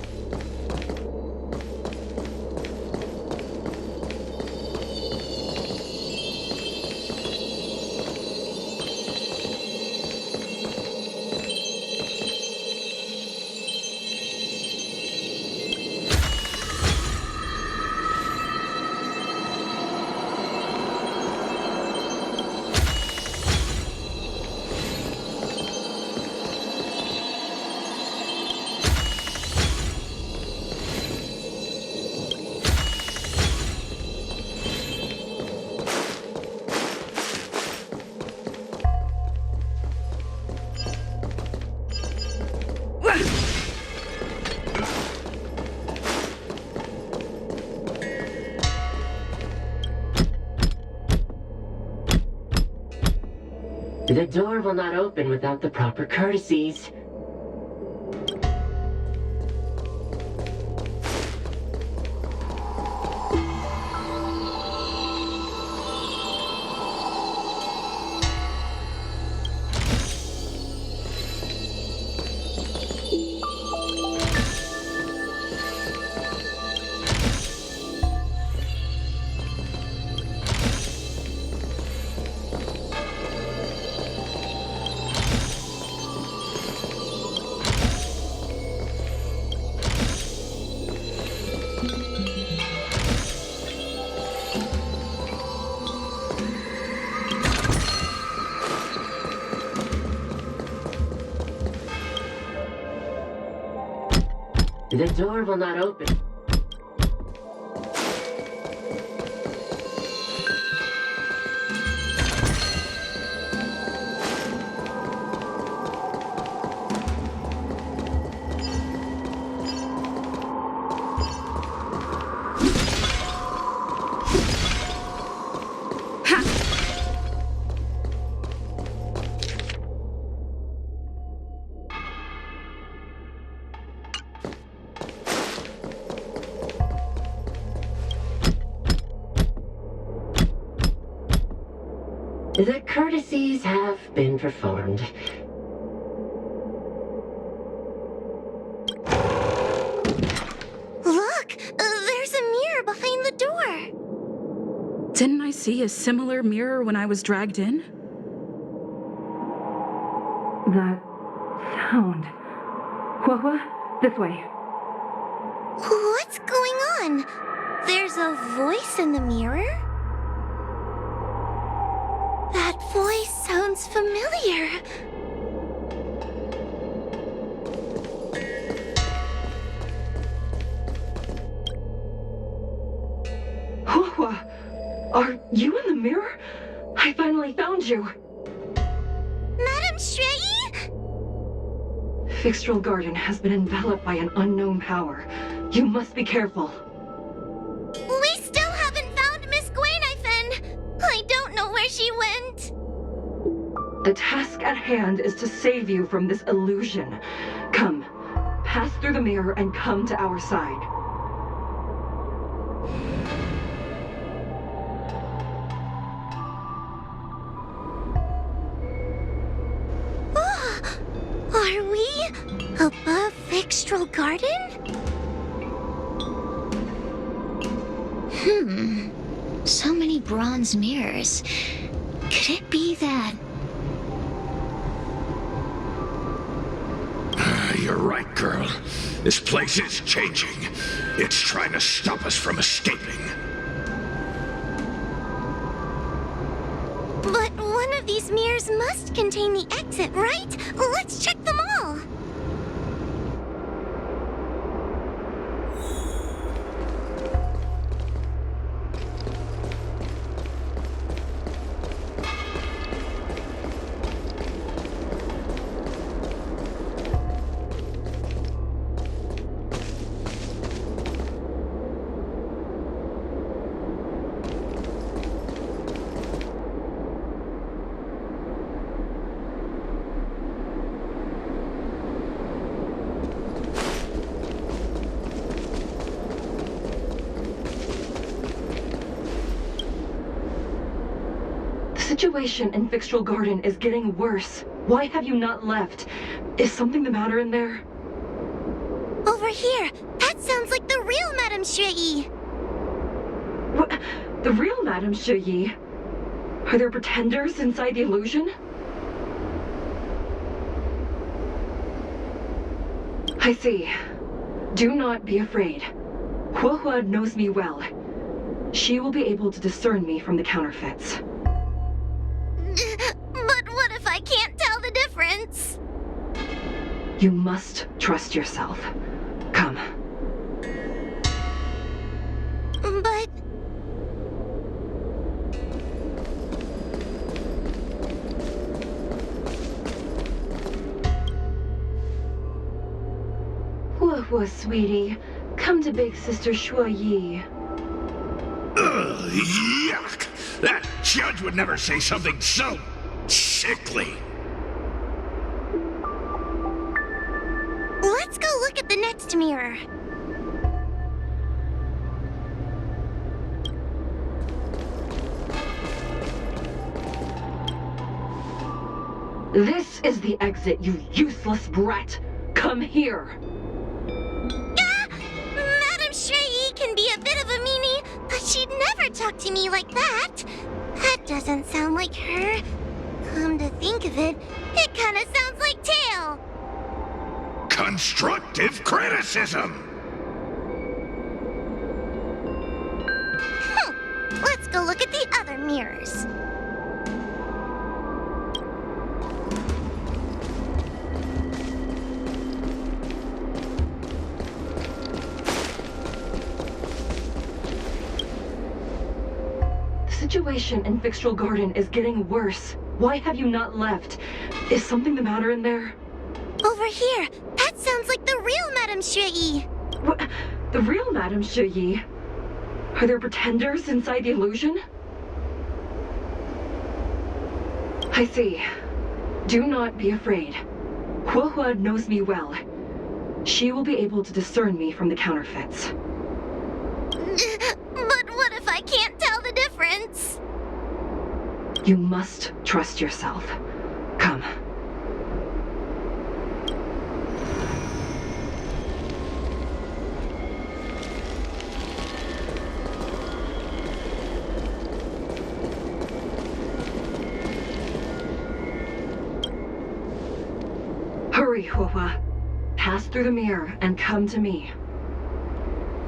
The door will not open without the proper courtesies. The door will not open. The courtesies have been performed. Look! There's a mirror behind the door! Didn't I see a similar mirror when I was dragged in? That sound. Huohuo, this way. What's going on? There's a voice in the mirror? That voice sounds familiar. Huohuo, are you in the mirror? I finally found you. Madam Xueyi? Fixtral Garden has been enveloped by an unknown power. You must be careful. We still haven't found Miss Guinaifen. I don't know where she went. The task at hand is to save you from this illusion. Come, pass through the mirror and come to our side. Are we above Fixtral Garden? So many bronze mirrors. Could it be that... You're right, girl. This place is changing. It's trying to stop us from escaping. But one of these mirrors must contain the exit, right? Let's check them all. The situation in Fixtral Garden is getting worse. Why have you not left? Is something the matter in there? Over here. That sounds like the real Madame Xueyi. What? The real Madame Xueyi? Are there pretenders inside the illusion? I see. Do not be afraid. Huohuo knows me well. She will be able to discern me from the counterfeits. But what if I can't tell the difference? You must trust yourself. Come. But... Huohuo, sweetie. Come to Big Sister Xueyi. Ugh, yuck! That judge would never say something so sickly. Let's go look at the next mirror. This is the exit, you useless brat. Come here. Madame Xueyi can be a bit of a meanie, but she'd never talk to me like that. That doesn't sound like her. Come to think of it, it kind of sounds like Tale. Constructive criticism! Let's go look at the other mirrors. situation in Fixtral Garden is getting worse. Why have you not left? Is something the matter in there? Over here! That sounds like the real Madame Xueyi! What? The real Madame Xueyi? Are there pretenders inside the illusion? I see. Do not be afraid. Huohuo knows me well. She will be able to discern me from the counterfeits. But what if I can't tell the difference? You must trust yourself. Come. Hurry, Huohuo. Pass through the mirror and come to me.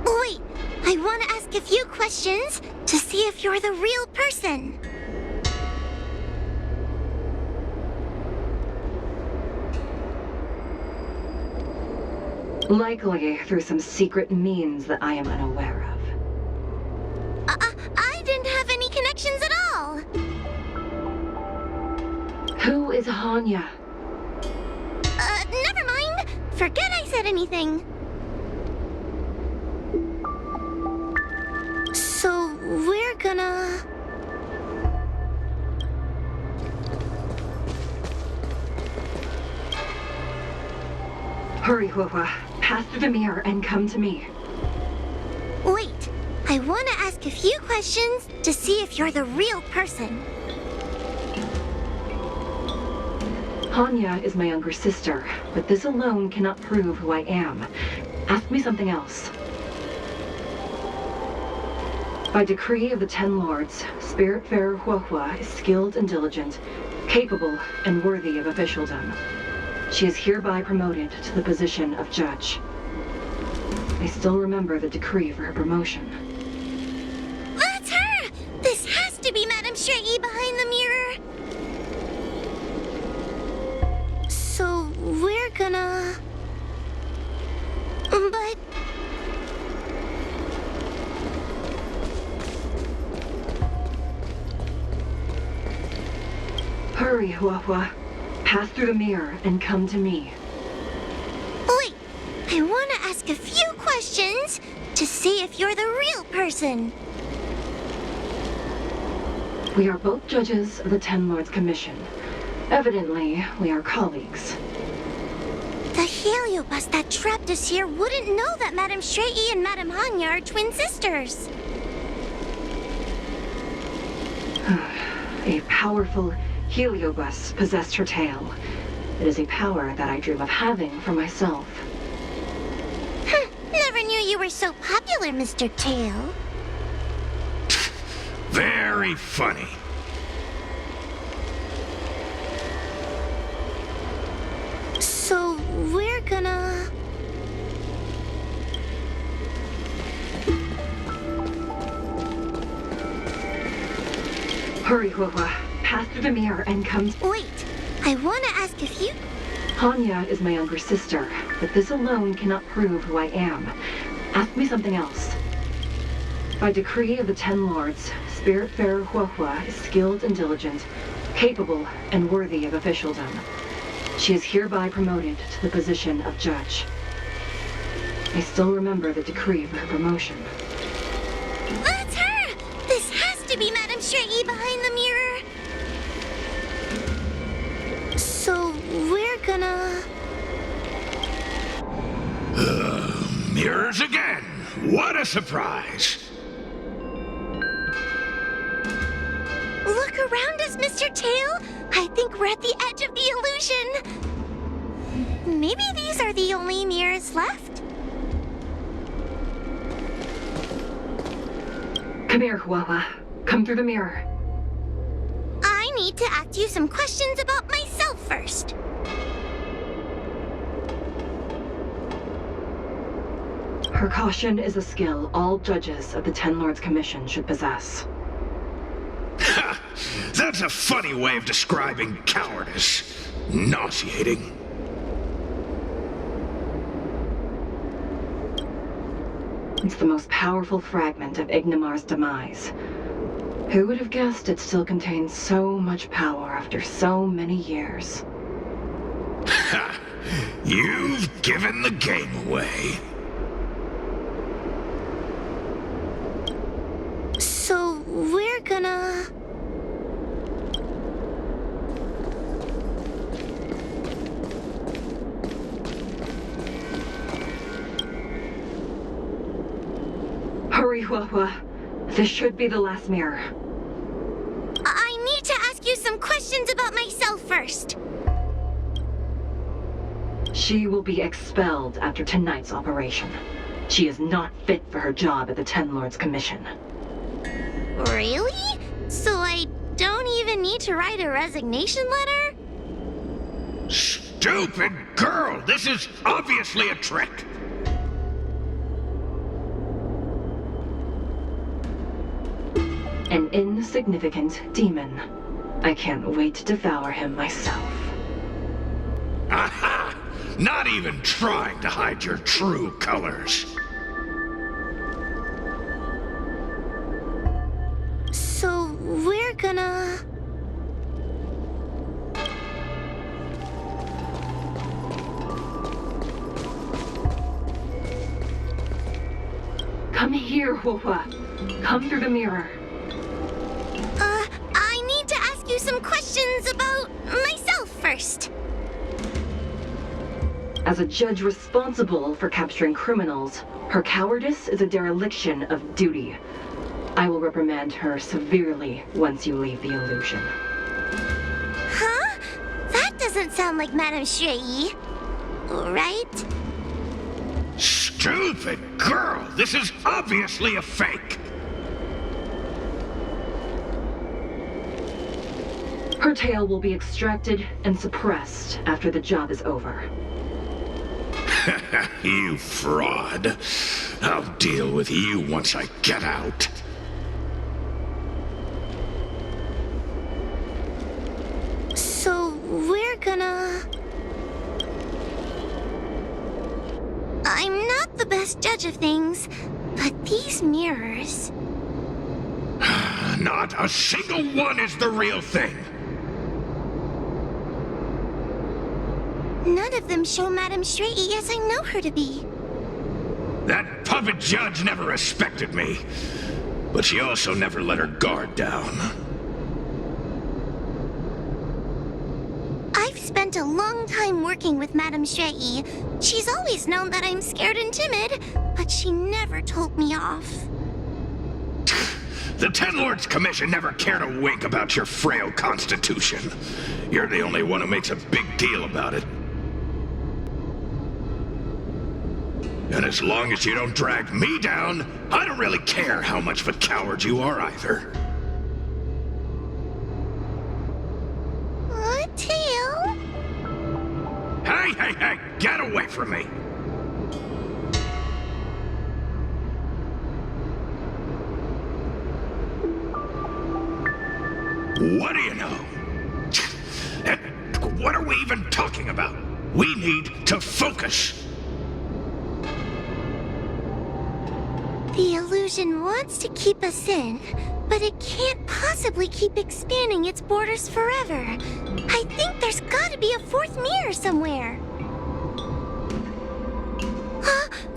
Wait, I want to ask a few questions to see if you're the real person. Likely through some secret means that I am unaware of. I didn't have any connections at all. Who is Hanya? Never mind. Forget I said anything. So, we're gonna... Hurry, Huohuo. Pass through the mirror and come to me. Wait, I want to ask a few questions to see if you're the real person. Hanya is my younger sister, but this alone cannot prove who I am. Ask me something else. By decree of the Ten Lords, Spiritfarer Huohuo is skilled and diligent, capable and worthy of officialdom. She is hereby promoted to the position of judge. I still remember the decree for her promotion. That's her! This has to be Madame Xueyi behind the mirror. So, we're gonna... But... Hurry, Huohuo. Pass through the mirror and come to me. Wait, I want to ask a few questions to see if you're the real person. We are both judges of the Ten Lords Commission. Evidently, we are colleagues. The Heliobus that trapped us here wouldn't know that Madame Xueyi and Madame Hanya are twin sisters. A powerful Heliobus possessed her tail. It is a power that I dream of having for myself. Never knew you were so popular, Mr. Tail. Very funny. So, we're gonna... Hurry, Huohuo. Pass through the mirror and come... Wait, I want to ask if you... Hanya is my younger sister, but this alone cannot prove who I am. Ask me something else. By decree of the Ten Lords, Spiritfarer Huohuo is skilled and diligent, capable and worthy of officialdom. She is hereby promoted to the position of judge. I still remember the decree for her promotion. That's her! This has to be Madame Xueyi behind the mirror. So, we're gonna... Mirrors again! What a surprise! Look around us, Mr. Tail! I think we're at the edge of the illusion! Maybe these are the only mirrors left? Come here, Huohuo. Come through the mirror. I need to ask you some questions about myself first. Her caution is a skill all judges of the Ten Lords Commission should possess. Ha! That's a funny way of describing cowardice. Nauseating. It's the most powerful fragment of Ignimar's demise. Who would have guessed it still contains so much power after so many years? Ha! You've given the game away. So we're gonna... Hurry, Huohuo. This should be the last mirror. I need to ask you some questions about myself first. She will be expelled after tonight's operation. She is not fit for her job at the Ten Lords Commission. Really? So I don't even need to write a resignation letter? Stupid girl! This is obviously a trick! An insignificant demon. I can't wait to devour him myself. Aha! Not even trying to hide your true colors. So we're gonna... Come here, Huohuo. Come through the mirror. I need to ask you some questions about myself first. As a judge responsible for capturing criminals, her cowardice is a dereliction of duty. I will reprimand her severely once you leave the illusion. Huh? That doesn't sound like Madame Xueyi. Right? Stupid girl! This is obviously a fake! Her tail will be extracted and suppressed after the job is over. You fraud. I'll deal with you once I get out. So we're gonna... I'm not the best judge of things, but these mirrors... Not a single one is the real thing. None of them show Madame Xueyi as I know her to be. That puppet judge never respected me, but she also never let her guard down. I've spent a long time working with Madame Xueyi. She's always known that I'm scared and timid, but she never told me off. The Ten Lords Commission never cared a wink about your frail constitution. You're the only one who makes a big deal about it. And as long as you don't drag me down, I don't really care how much of a coward you are either. Tail? Hey, get away from me! What do you know? And what are we even talking about? We need to focus. The illusion wants to keep us in, but it can't possibly keep expanding its borders forever. I think there's gotta be a fourth mirror somewhere.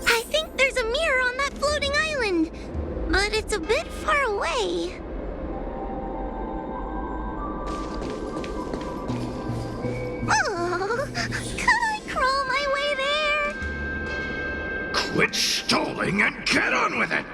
I think there's a mirror on that floating island, but it's a bit far away. Oh, could I crawl my way there? Quit stalling and get on with it!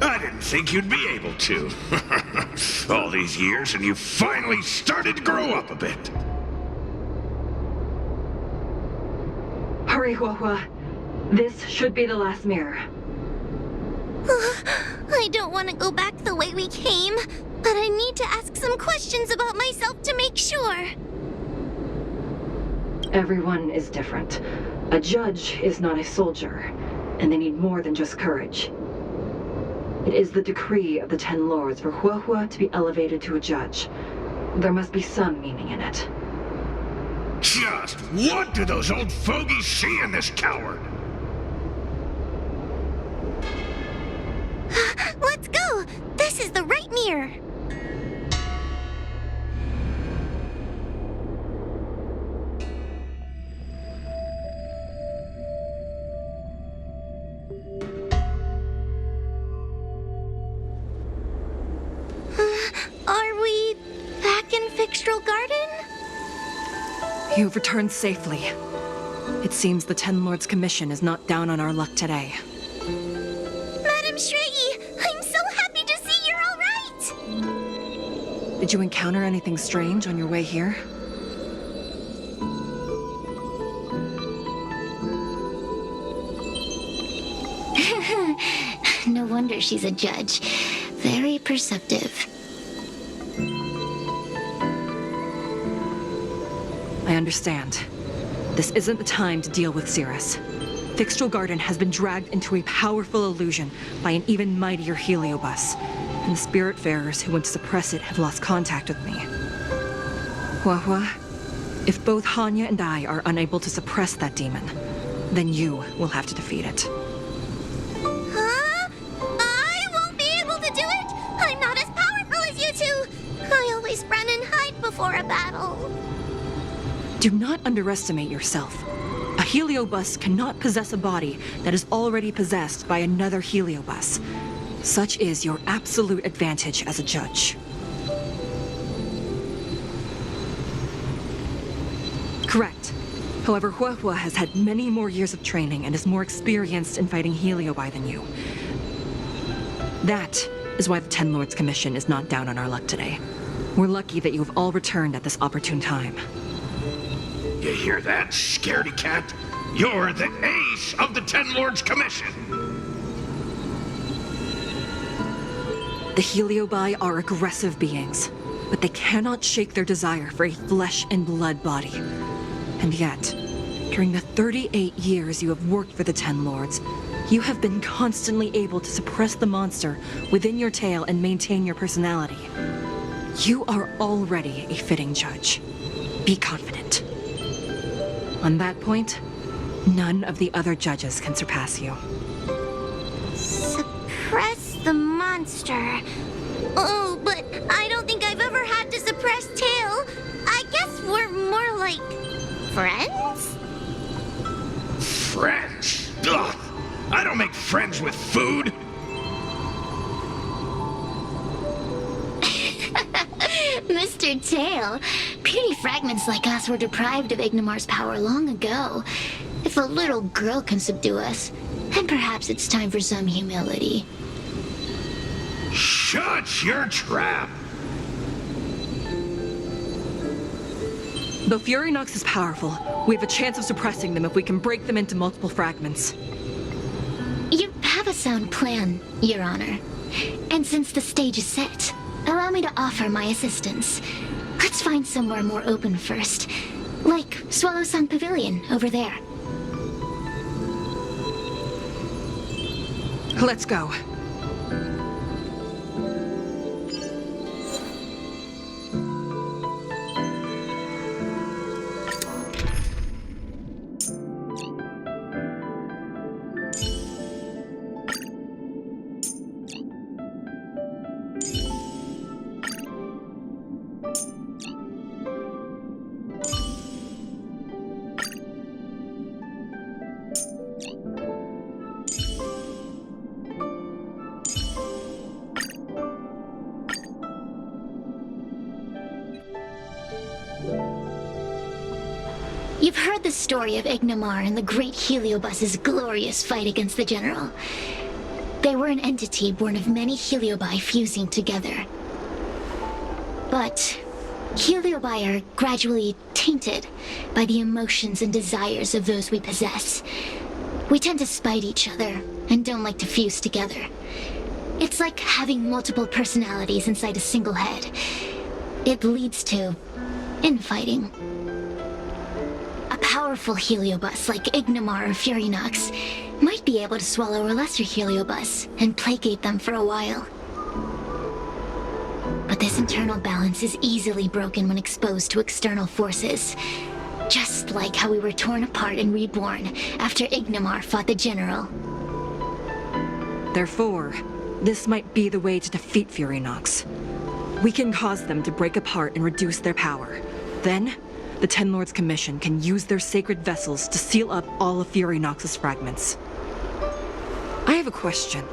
I didn't think you'd be able to. All these years and you finally started to grow up a bit. Hurry, Huohuo. This should be the last mirror. I don't want to go back the way we came, but I need to ask some questions about myself to make sure. Everyone is different. A judge is not a soldier, and they need more than just courage. It is the decree of the Ten Lords for Huohuo to be elevated to a judge. There must be some meaning in it. Just what do those old fogies see in this coward? Let's go! This is the right mirror! Are we back in Fixtral Garden? You've returned safely. It seems the Ten Lords Commission is not down on our luck today. Madam xueyi, I'm so happy to see you're all right! Did you encounter anything strange on your way here? No wonder she's a judge. Very perceptive. I understand. This isn't the time to deal with Cirrus. Fixtral Garden has been dragged into a powerful illusion by an even mightier heliobus, and the Spiritfarers who went to suppress it have lost contact with me. Huohuo, if both Hanya and I are unable to suppress that demon, then you will have to defeat it. Huh? I won't be able to do it! I'm not as powerful as you two! I always run and hide before a battle. Do not underestimate yourself. A heliobus cannot possess a body that is already possessed by another heliobus. Such is your absolute advantage as a judge. Correct. However, Huohuo has had many more years of training and is more experienced in fighting heliobi than you. That is why the Ten Lords Commission is not down on our luck today. We're lucky that you have all returned at this opportune time. You hear that, scaredy cat? You're the ace of the Ten Lords Commission! The heliobi are aggressive beings, but they cannot shake their desire for a flesh and blood body. And yet, during the 38 years you have worked for the Ten Lords, you have been constantly able to suppress the monster within your tail and maintain your personality. You are already a fitting judge. Be confident. On that point, none of the other judges can surpass you. Suppress the monster. Oh, but I don't think I've ever had to suppress Tail. I guess we're more like friends? Friends? Ugh! I don't make friends with food! Mr. Tail, puny fragments like us were deprived of Ignimar's power long ago. If a little girl can subdue us, then perhaps it's time for some humility. Shut your trap! Though Fury Nox is powerful, we have a chance of suppressing them if we can break them into multiple fragments. You have a sound plan, Your Honor. And since the stage is set, allow me to offer my assistance. Let's find somewhere more open first. Like Swallowsong Pavilion over there. Let's go. You've heard the story of Ignimar and the great Heliobus's glorious fight against the General. They were an entity born of many Heliobi fusing together. But Heliobi are gradually tainted by the emotions and desires of those we possess. We tend to spite each other and don't like to fuse together. It's like having multiple personalities inside a single head. It leads to infighting. A powerful Heliobus like Ignimar or Fury Nox might be able to swallow a lesser heliobus and placate them for a while. But this internal balance is easily broken when exposed to external forces. Just like how we were torn apart and reborn after Ignimar fought the General. Therefore, this might be the way to defeat Furynox. We can cause them to break apart and reduce their power. Then, the Ten Lords Commission can use their sacred vessels to seal up all of Furynox's fragments. I have a question.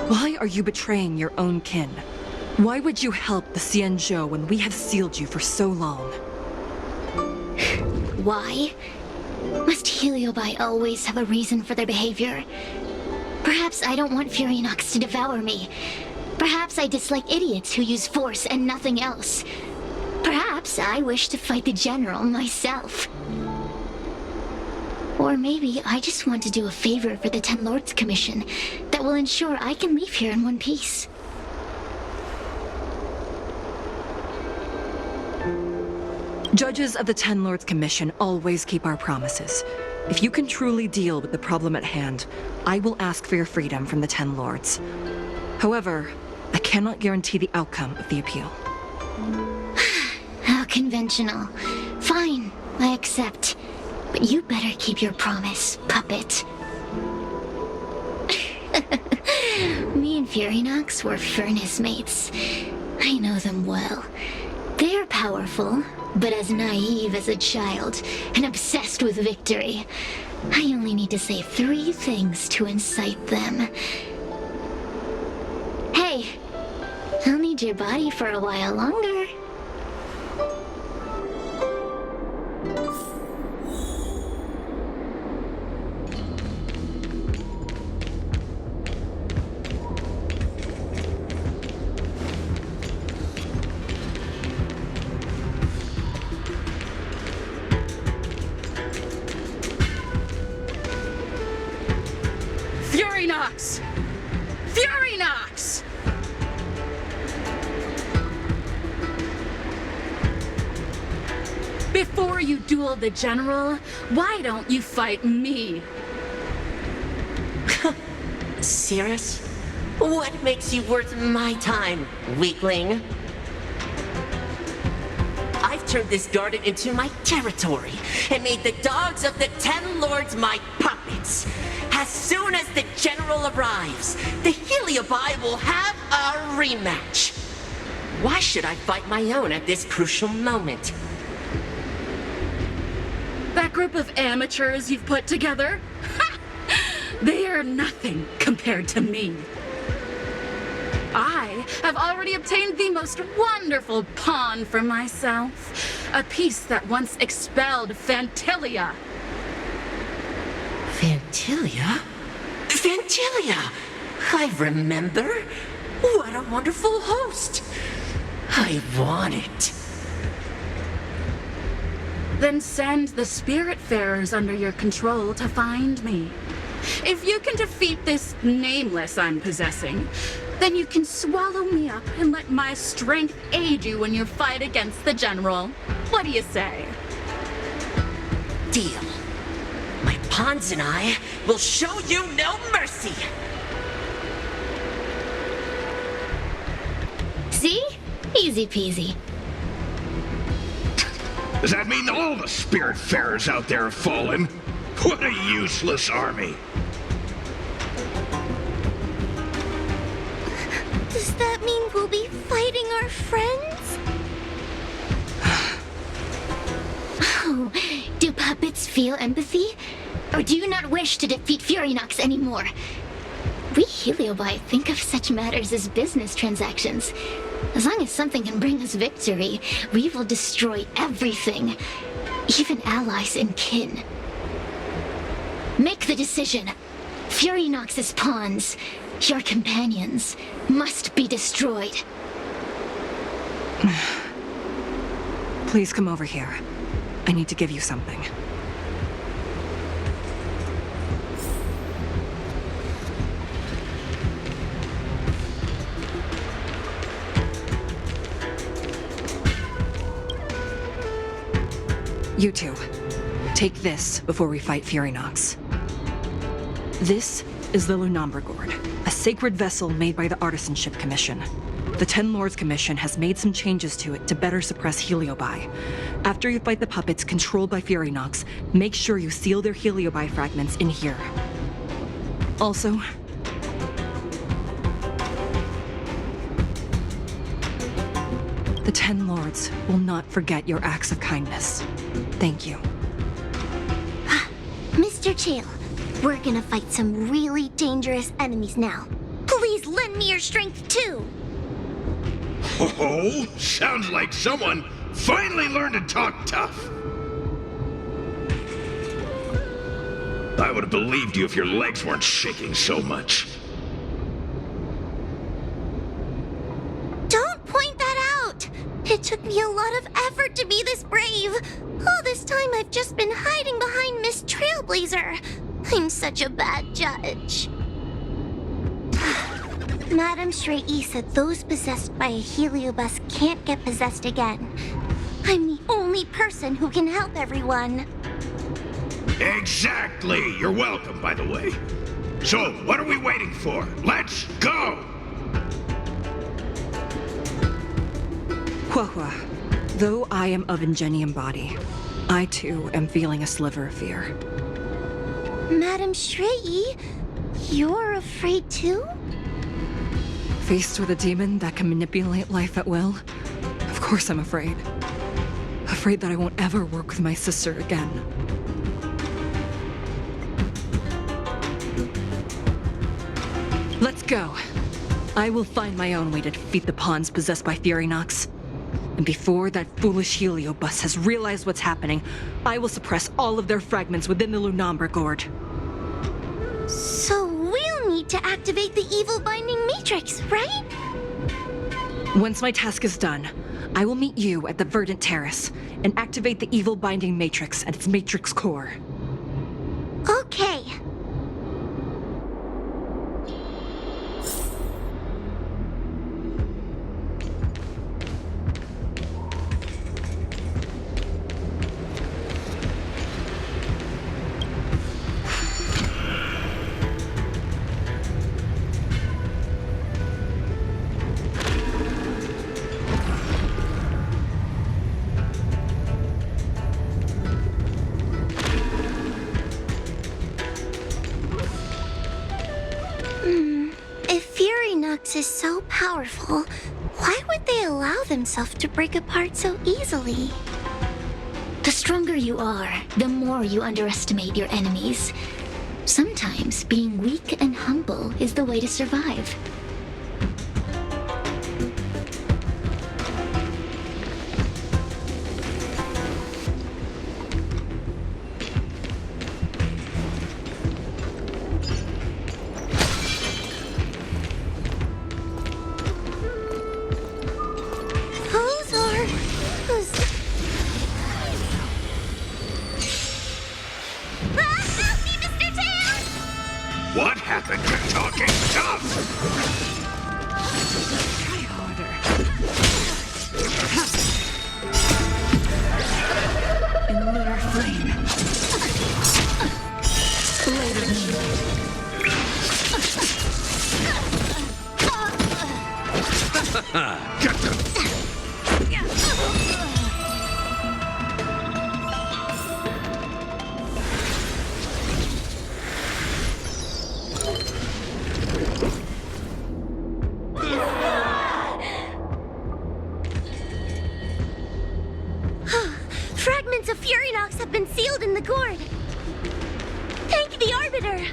Why are you betraying your own kin? Why would you help the Xianzhou when we have sealed you for so long? Why? Must Heliobi always have a reason for their behavior? Perhaps I don't want Furynox to devour me. Perhaps I dislike idiots who use force and nothing else. Perhaps I wish to fight the General myself. Or maybe I just want to do a favor for the Ten Lords Commission that will ensure I can leave here in one piece. Judges of the Ten Lords Commission always keep our promises. If you can truly deal with the problem at hand, I will ask for your freedom from the Ten Lords. However, I cannot guarantee the outcome of the appeal. How conventional. Fine, I accept. But you better keep your promise, puppet. Me and Furynox were furnace mates. I know them well. They are powerful, but as naive as a child, and obsessed with victory. I only need to say 3 things to incite them. Hey, I'll need your body for a while longer. Furynox! Furynox! Before you duel the General, why don't you fight me? Serious? What makes you worth my time, weakling? I've turned this garden into my territory and made the dogs of the Ten Lords my puppets. As soon as the General arrives, the Heliobi will have a rematch. Why should I fight my own at this crucial moment? That group of amateurs you've put together? They are nothing compared to me. I have already obtained the most wonderful pawn for myself. A piece that once expelled Phantilia. Phantilia? Phantilia! I remember. What a wonderful host. I want it. Then send the Spiritfarers under your control to find me. If you can defeat this nameless I'm possessing, then you can swallow me up and let my strength aid you in your fight against the General. What do you say? Deal. My pawns and I will show you no mercy. See? Easy peasy. Does that mean all the Spiritfarers out there have fallen? What a useless army. Does that mean we'll be fighting our friends? Oh, do puppets feel empathy? Or do you not wish to defeat Furynox anymore? We Heliobi think of such matters as business transactions. As long as something can bring us victory, we will destroy everything. Even allies and kin. Make the decision. Furynox's pawns, your companions, must be destroyed. Please come over here. I need to give you something. You two, take this before we fight Furynox. This is the Lunambergord, a sacred vessel made by the Artisanship Commission. The Ten Lords Commission has made some changes to it to better suppress heliobi. After you fight the puppets controlled by Furynox, make sure you seal their heliobi fragments in here. Also, the Ten Lords will not forget your acts of kindness. Thank you. Mr. Tale, we're gonna fight some really dangerous enemies now. Please lend me your strength too! Oh, sounds like someone finally learned to talk tough. I would have believed you if your legs weren't shaking so much. Don't point that out! It took me a lot of effort to be this brave. All this time I've just been hiding behind Miss Trailblazer. I'm such a bad judge. Madame xueyi said those possessed by a heliobus can't get possessed again. I'm the only person who can help everyone. Exactly! You're welcome, by the way. So, what are we waiting for? Let's go! Huohuo, though I am of Ingenium body, I too am feeling a sliver of fear. Madame xueyi, you're afraid too? Faced with a demon that can manipulate life at will, of course I'm afraid. Afraid that I won't ever work with my sister again. Let's go. I will find my own way to defeat the pawns possessed by Furynox. And before that foolish heliobus has realized what's happening, I will suppress all of their fragments within the Lunambergord. So we'll need to activate the evil binding matrix, right? Once my task is done, I will meet you at the Verdant Terrace and activate the evil binding matrix at its matrix core. Okay. If Furynox is so powerful, why would they allow themselves to break apart so easily? The stronger you are, the more you underestimate your enemies. Sometimes being weak and humble is the way to survive. What happened to talking tough? Try harder. In lunar flame. Later moonlight. Get them! Fragments of Furynox have been sealed in the gourd. Thank the Arbiter.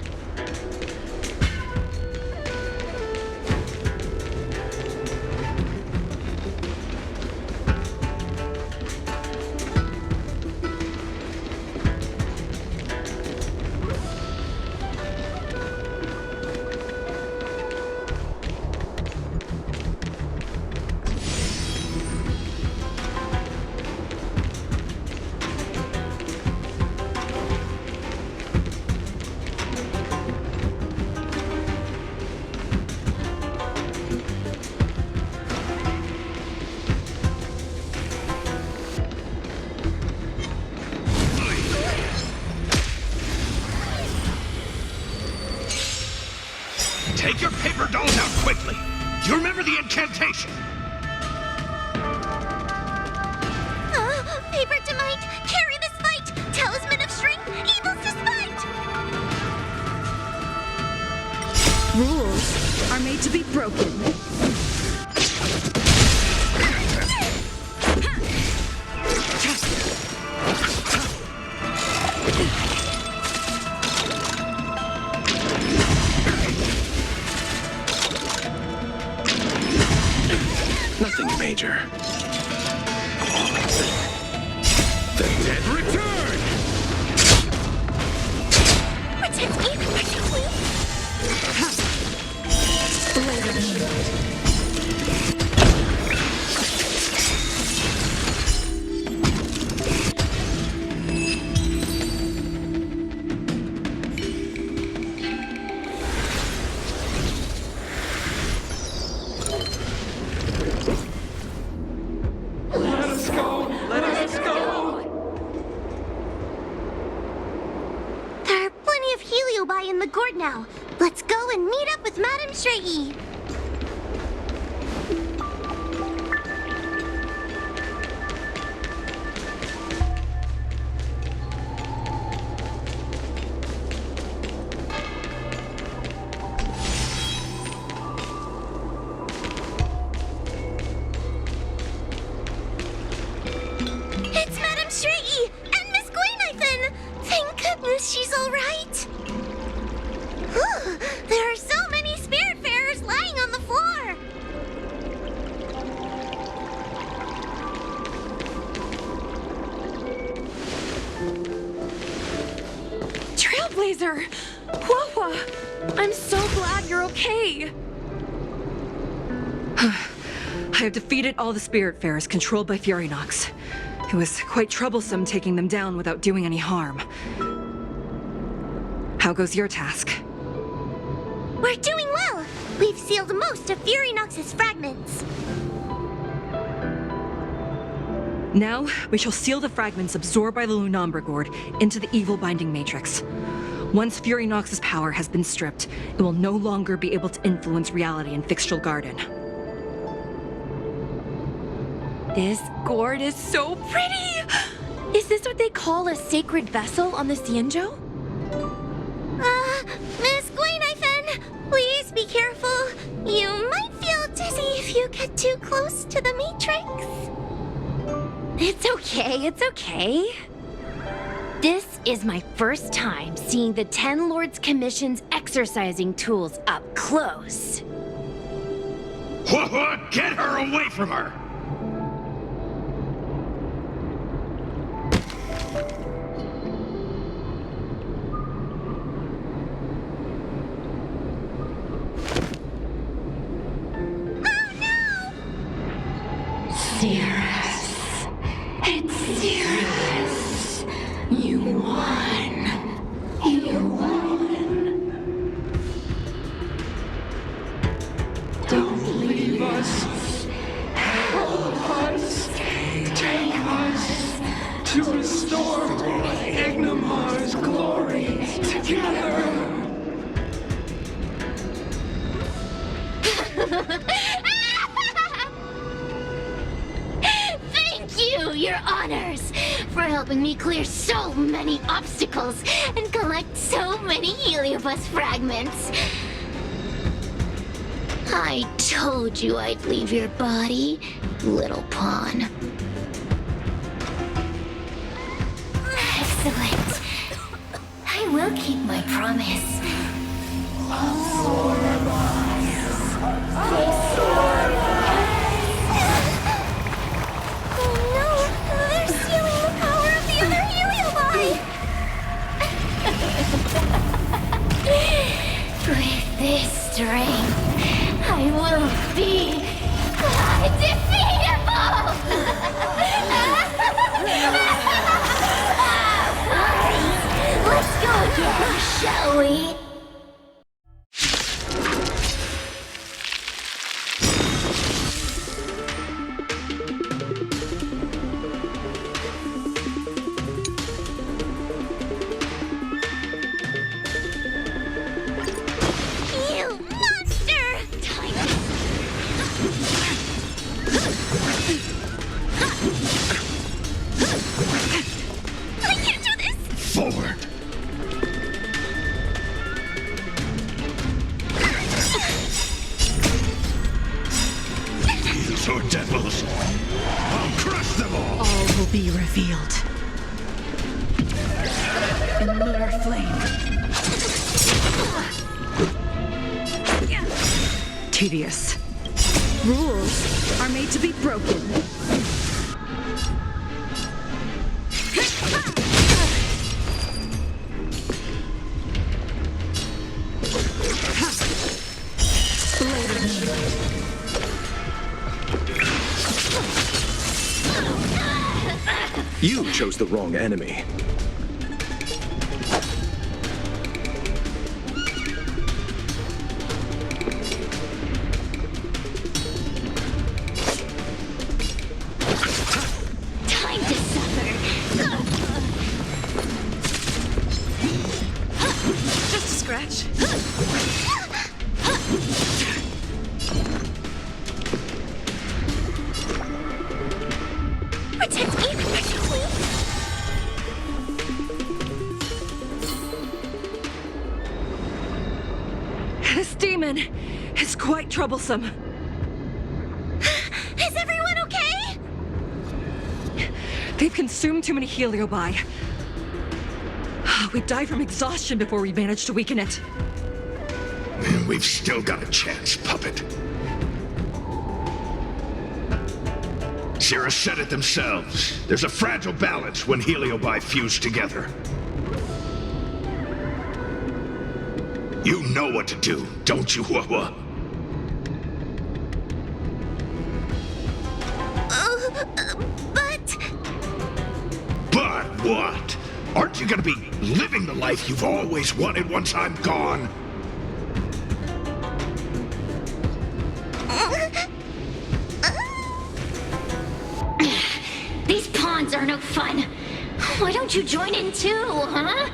paper dolls out quickly. Do you remember the incantation? Paper to might, carry this fight. Talisman of strength, evil's despite. Rules are made to be broken. Nothing major. The dead return! Protect even particularly. Let us go! Let us go! There are plenty of heliobi in the gourd now. Let's go and meet up with Madame Xueyi. It's Madame Xueyi and Miss Guinaifen. Thank goodness she's all right. Whew, there are so many spiritfarers lying on the floor. Trailblazer! Huohuo! I'm so glad you're okay. I have defeated all the Spiritfarers controlled by Furynox. It was quite troublesome taking them down without doing any harm. How goes your task? We're doing well. We've sealed most of Furynox's fragments. Now, we shall seal the fragments absorbed by the Lunambra Gourd into the evil binding matrix. Once Furynox's power has been stripped, it will no longer be able to influence reality in Fixtral Garden. This gourd is so pretty! Is this what they call a sacred vessel on the Xianzhou? Miss Guinaifen, please be careful. You might feel dizzy if you get too close to the Matrix. It's okay, it's okay. This is my first time seeing the Ten Lords Commission's exercising tools up close. Huohuo, get her away from her! Cirrus. It's Cirrus. You won. You won. Don't leave us. Help us. Take us to restore Ignimar's glory together. Thank you, your honors, for helping me clear so many obstacles and collect so many Heliobus fragments. I told you I'd leave your body, little pawn. Excellent. I will keep my promise. Oh no, they're stealing the power of the other heliobi. With this strength, I will be undefeatable! Let's go again, shall we? revealed. In lunar flame. Tedious. Rules are made to be broken. You chose the wrong enemy. Time to suffer. Just a scratch. Protect me, queen. This demon is quite troublesome. Is everyone okay? They've consumed too many heliobi. We died from exhaustion before we managed to weaken it. And we've still got a chance, puppet. Sierra said it themselves. There's a fragile balance when heliobi fuse together. You know what to do, don't you, Huohuo? But what? Aren't you gonna be living the life you've always wanted once I'm gone? These pawns are no fun. Why don't you join in too, huh?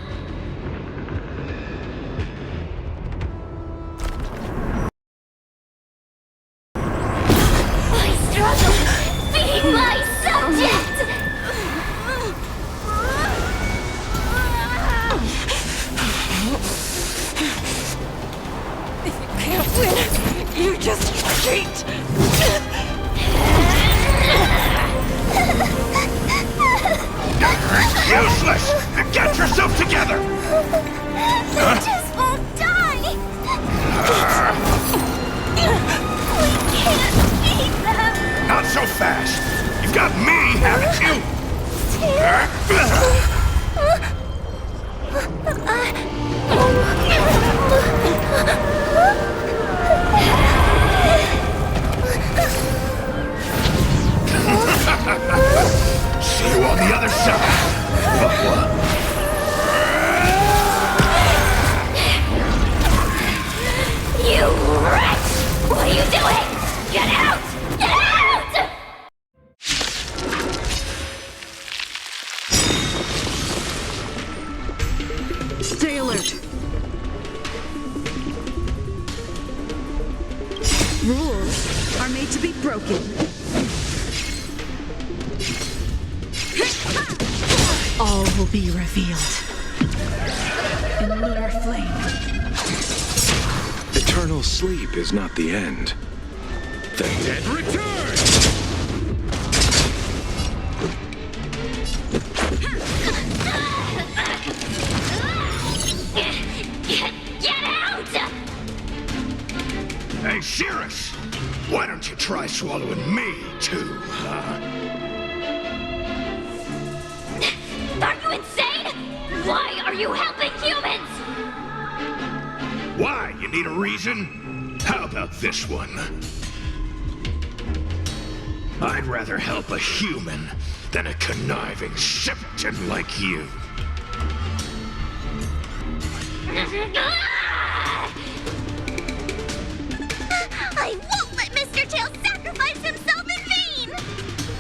I struggle being my subject! If you can't win, you just cheat! Useless! Get yourself together! They just won't die! We can't beat them! Not so fast! You've got me, haven't you? See you on the other side! You wretch! What are you doing? Get out! Get out! Stay alert. Rules are made to be broken. All will be revealed. In lunar flame. Eternal sleep is not the end. The dead return! Get out! Hey, Cirrus! Why don't you try swallowing me, too, huh? Are you insane? Why are you helping humans? Why? You need a reason? How about this one? I'd rather help a human than a conniving simpleton like you. I won't let Mr. Tail sacrifice himself in vain!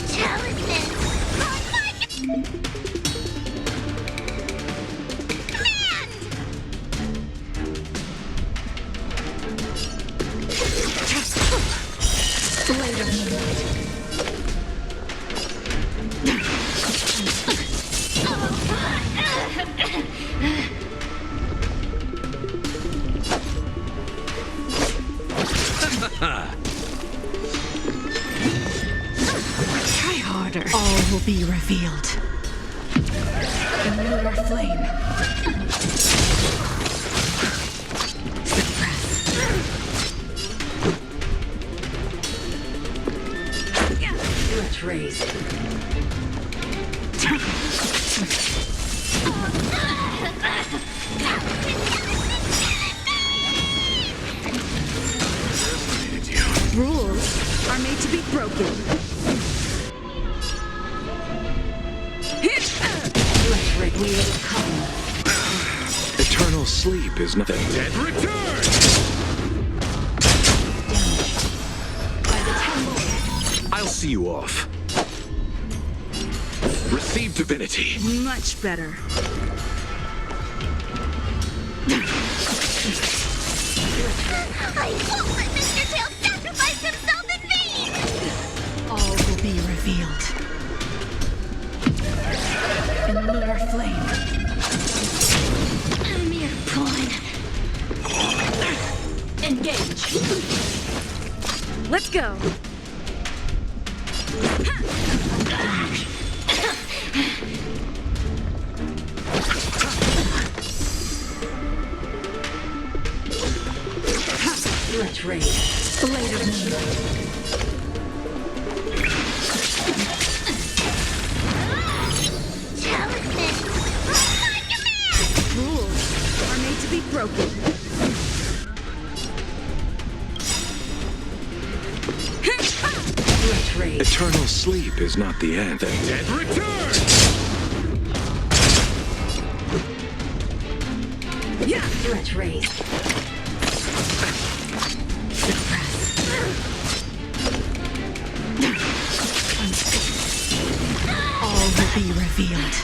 Chalices! Later. Try harder. All will be revealed. In lunar flame. Let's raise. Rules are made to be broken. We will come. Eternal sleep is nothing. Dead return! I'll see you off. Receive divinity. Much better. I won't let Mr. Tail sacrifice himself in vain! All will be revealed. In lunar flame. Mere pawn. Engage. Let's go. Let's raise. Blade of moonlight. Rules are made to be broken. Let's raise. Eternal sleep is not the end. Dead return! Yeah. Let's raise. All will be revealed.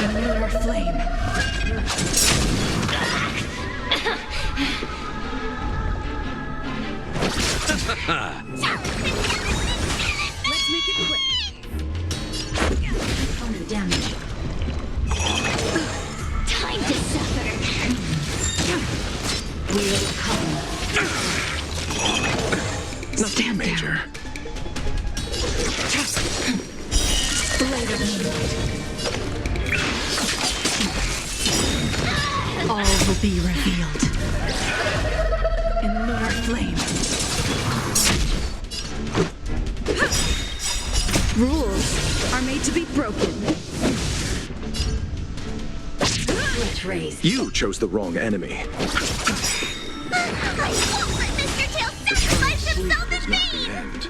In lunar flame. Let's make it quick. Component damage. Time to suffer. We'll come. Nothing major. Blade of moonlight. All will be revealed. In lunar flame. Rules are made to be broken. Let's raise. You chose the wrong enemy. I won't let Mr. Tail sacrifice himself in vain! End.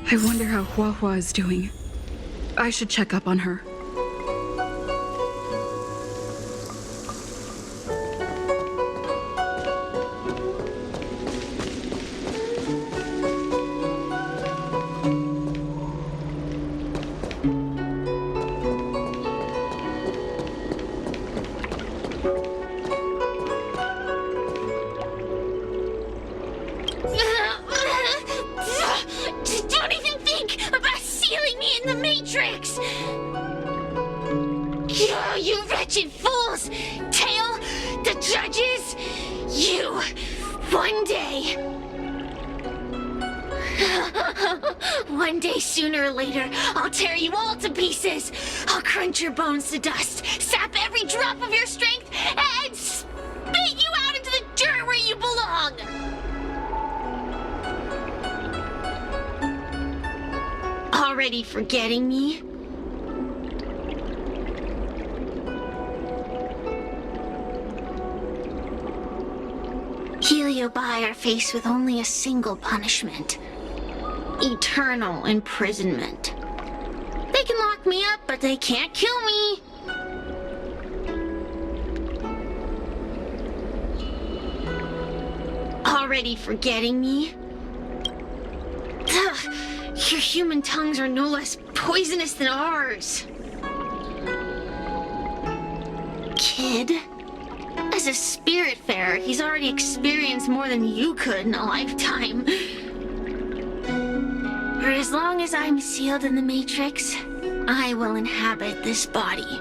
I wonder how Huohuo is doing. I should check up on her. Don't even think about sealing me in the Matrix! You wretched fools! Tail, the judges, you, one day... One day, sooner or later, I'll tear you all to pieces! I'll crunch your bones to dust, sap every drop of your strength, and spit you out into the dirt where you belong! Already forgetting me? Heliobi are faced with only a single punishment. eternal imprisonment. They can lock me up, but they can't kill me. Already forgetting me? Ugh, your human tongues are no less poisonous than ours. Kid? As a spiritfarer, he's already experienced more than you could in a lifetime. For as long as I'm sealed in the Matrix, I will inhabit this body.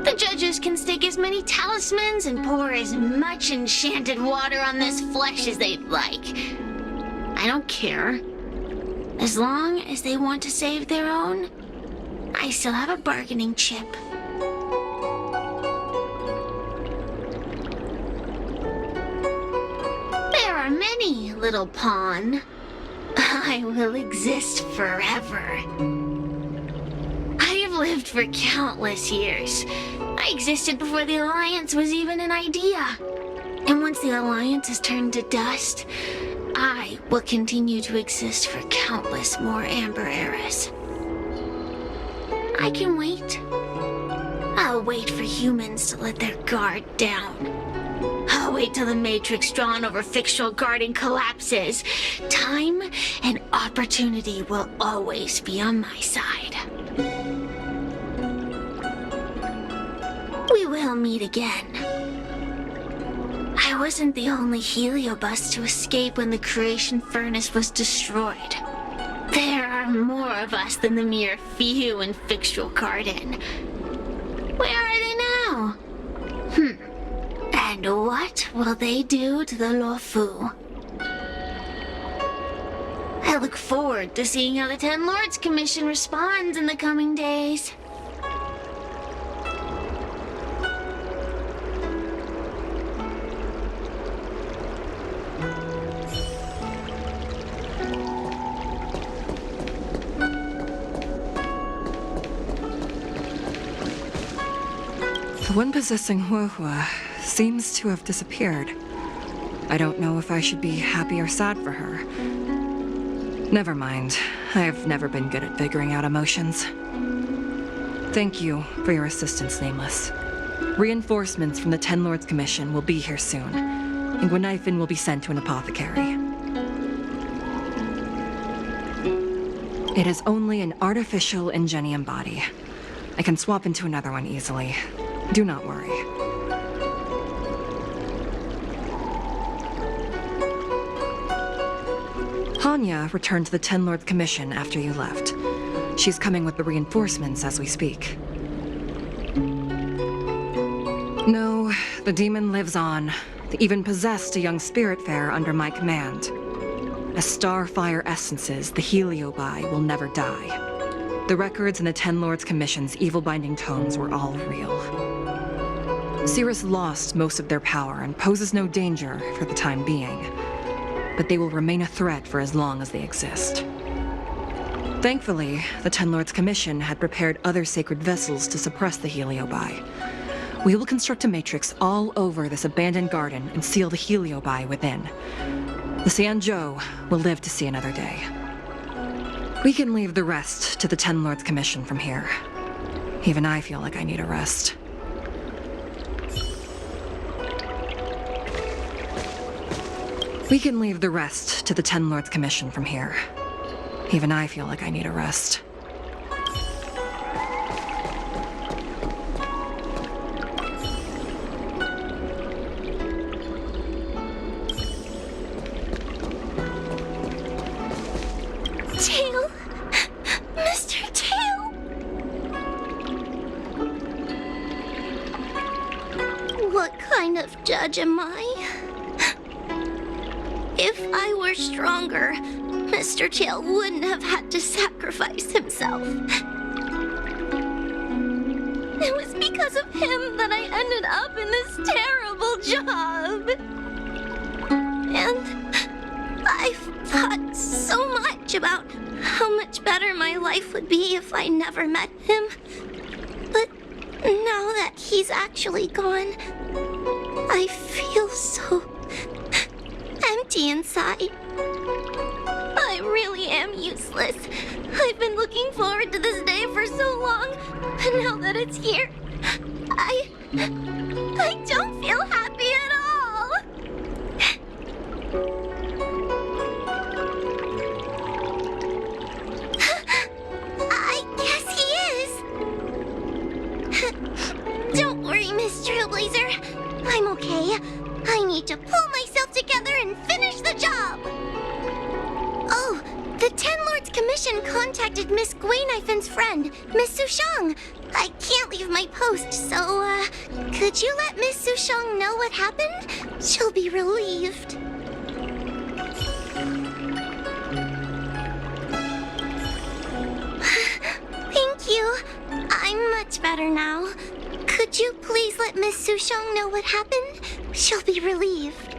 The judges can stake as many talismans and pour as much enchanted water on this flesh as they'd like. I don't care. As long as they want to save their own, I still have a bargaining chip. There are many, little pawn. I will exist forever. I have lived for countless years. I existed before the Alliance was even an idea. And once the Alliance is turned to dust, I will continue to exist for countless more Amber eras. I can wait. I'll wait for humans to let their guard down. I'll wait till the Matrix drawn over fictional guarding collapses. Time and opportunity will always be on my side. We will meet again. I wasn't the only heliobus to escape when the creation furnace was destroyed. There are more of us than the mere few in fictional garden. Where are they now? And what will they do to the Luofu? I look forward to seeing how the Ten Lords Commission responds in the coming days. The one possessing Huohuo seems to have disappeared. I don't know if I should be happy or sad for her. Never mind. I've never been good at figuring out emotions. Thank you for your assistance, Nameless. Reinforcements from the Ten Lords Commission will be here soon, and guinaifen will be sent to an apothecary. It is only an artificial ingenium body. I can swap into another one easily. Do not worry. Hanya returned to the Ten Lords Commission after you left. She's coming with the reinforcements as we speak. No, the demon lives on. They even possessed a young spiritfarer under my command. As starfire essences, the Heliobi will never die. The records in the Ten Lords Commission's evil-binding tomes were all real. Cirrus lost most of their power and poses no danger for the time being, but they will remain a threat for as long as they exist. Thankfully, the Ten Lords Commission had prepared other sacred vessels to suppress the Heliobi. We will construct a matrix all over this abandoned garden and seal the Heliobi within. The Xianzhou will live to see another day. We can leave the rest to the Ten Lords Commission from here. Even I feel like I need a rest. We can leave the rest to the Ten Lords Commission from here. Even I feel like I need a rest. Tale? Mr. Tale? What kind of judge am I? If I were stronger, Mr. Tale wouldn't have had to sacrifice himself. It was because of him that I ended up in this terrible job. And I've thought so much about how much better my life would be if I never met him. But now that he's actually gone, I feel so empty inside. I really am useless. I've been looking forward to this day for so long, and now that it's here, I don't feel happy at all. I guess he is. Don't worry, Miss Trailblazer. I'm okay. I need to pull myself together and finish the job. Oh, the Ten Lords Commission contacted Miss Guinaifen's friend, Miss Lisushang. I can't leave my post, so, could you let Miss Lisushang know what happened? She'll be relieved. Thank you. I'm much better now. Could you please let Miss Lisushang know what happened? She'll be relieved.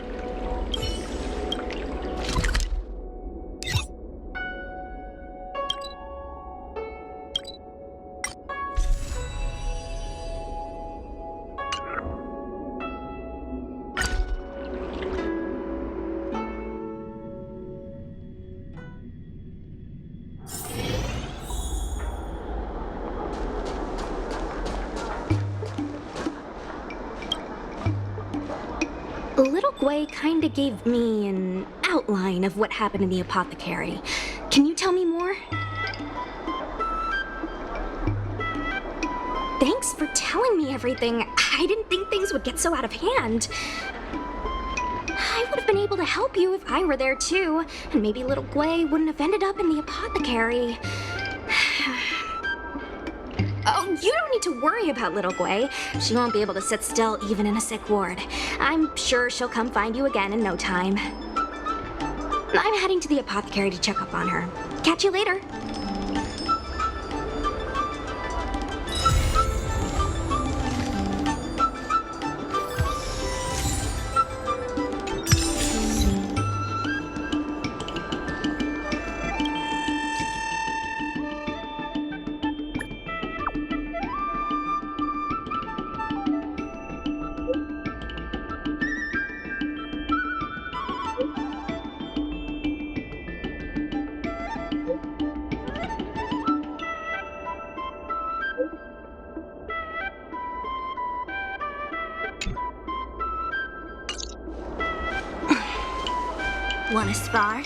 Little Guay kinda gave me an outline of what happened in the apothecary. Can you tell me more? Thanks for telling me everything. I didn't think things would get so out of hand. I would have been able to help you if I were there too, and maybe Little Guay wouldn't have ended up in the apothecary. Oh, you don't need to worry about Little Guay. She won't be able to sit still even in a sick ward. I'm sure she'll come find you again in no time. I'm heading to the apothecary to check up on her. Catch you later. Wanna spar?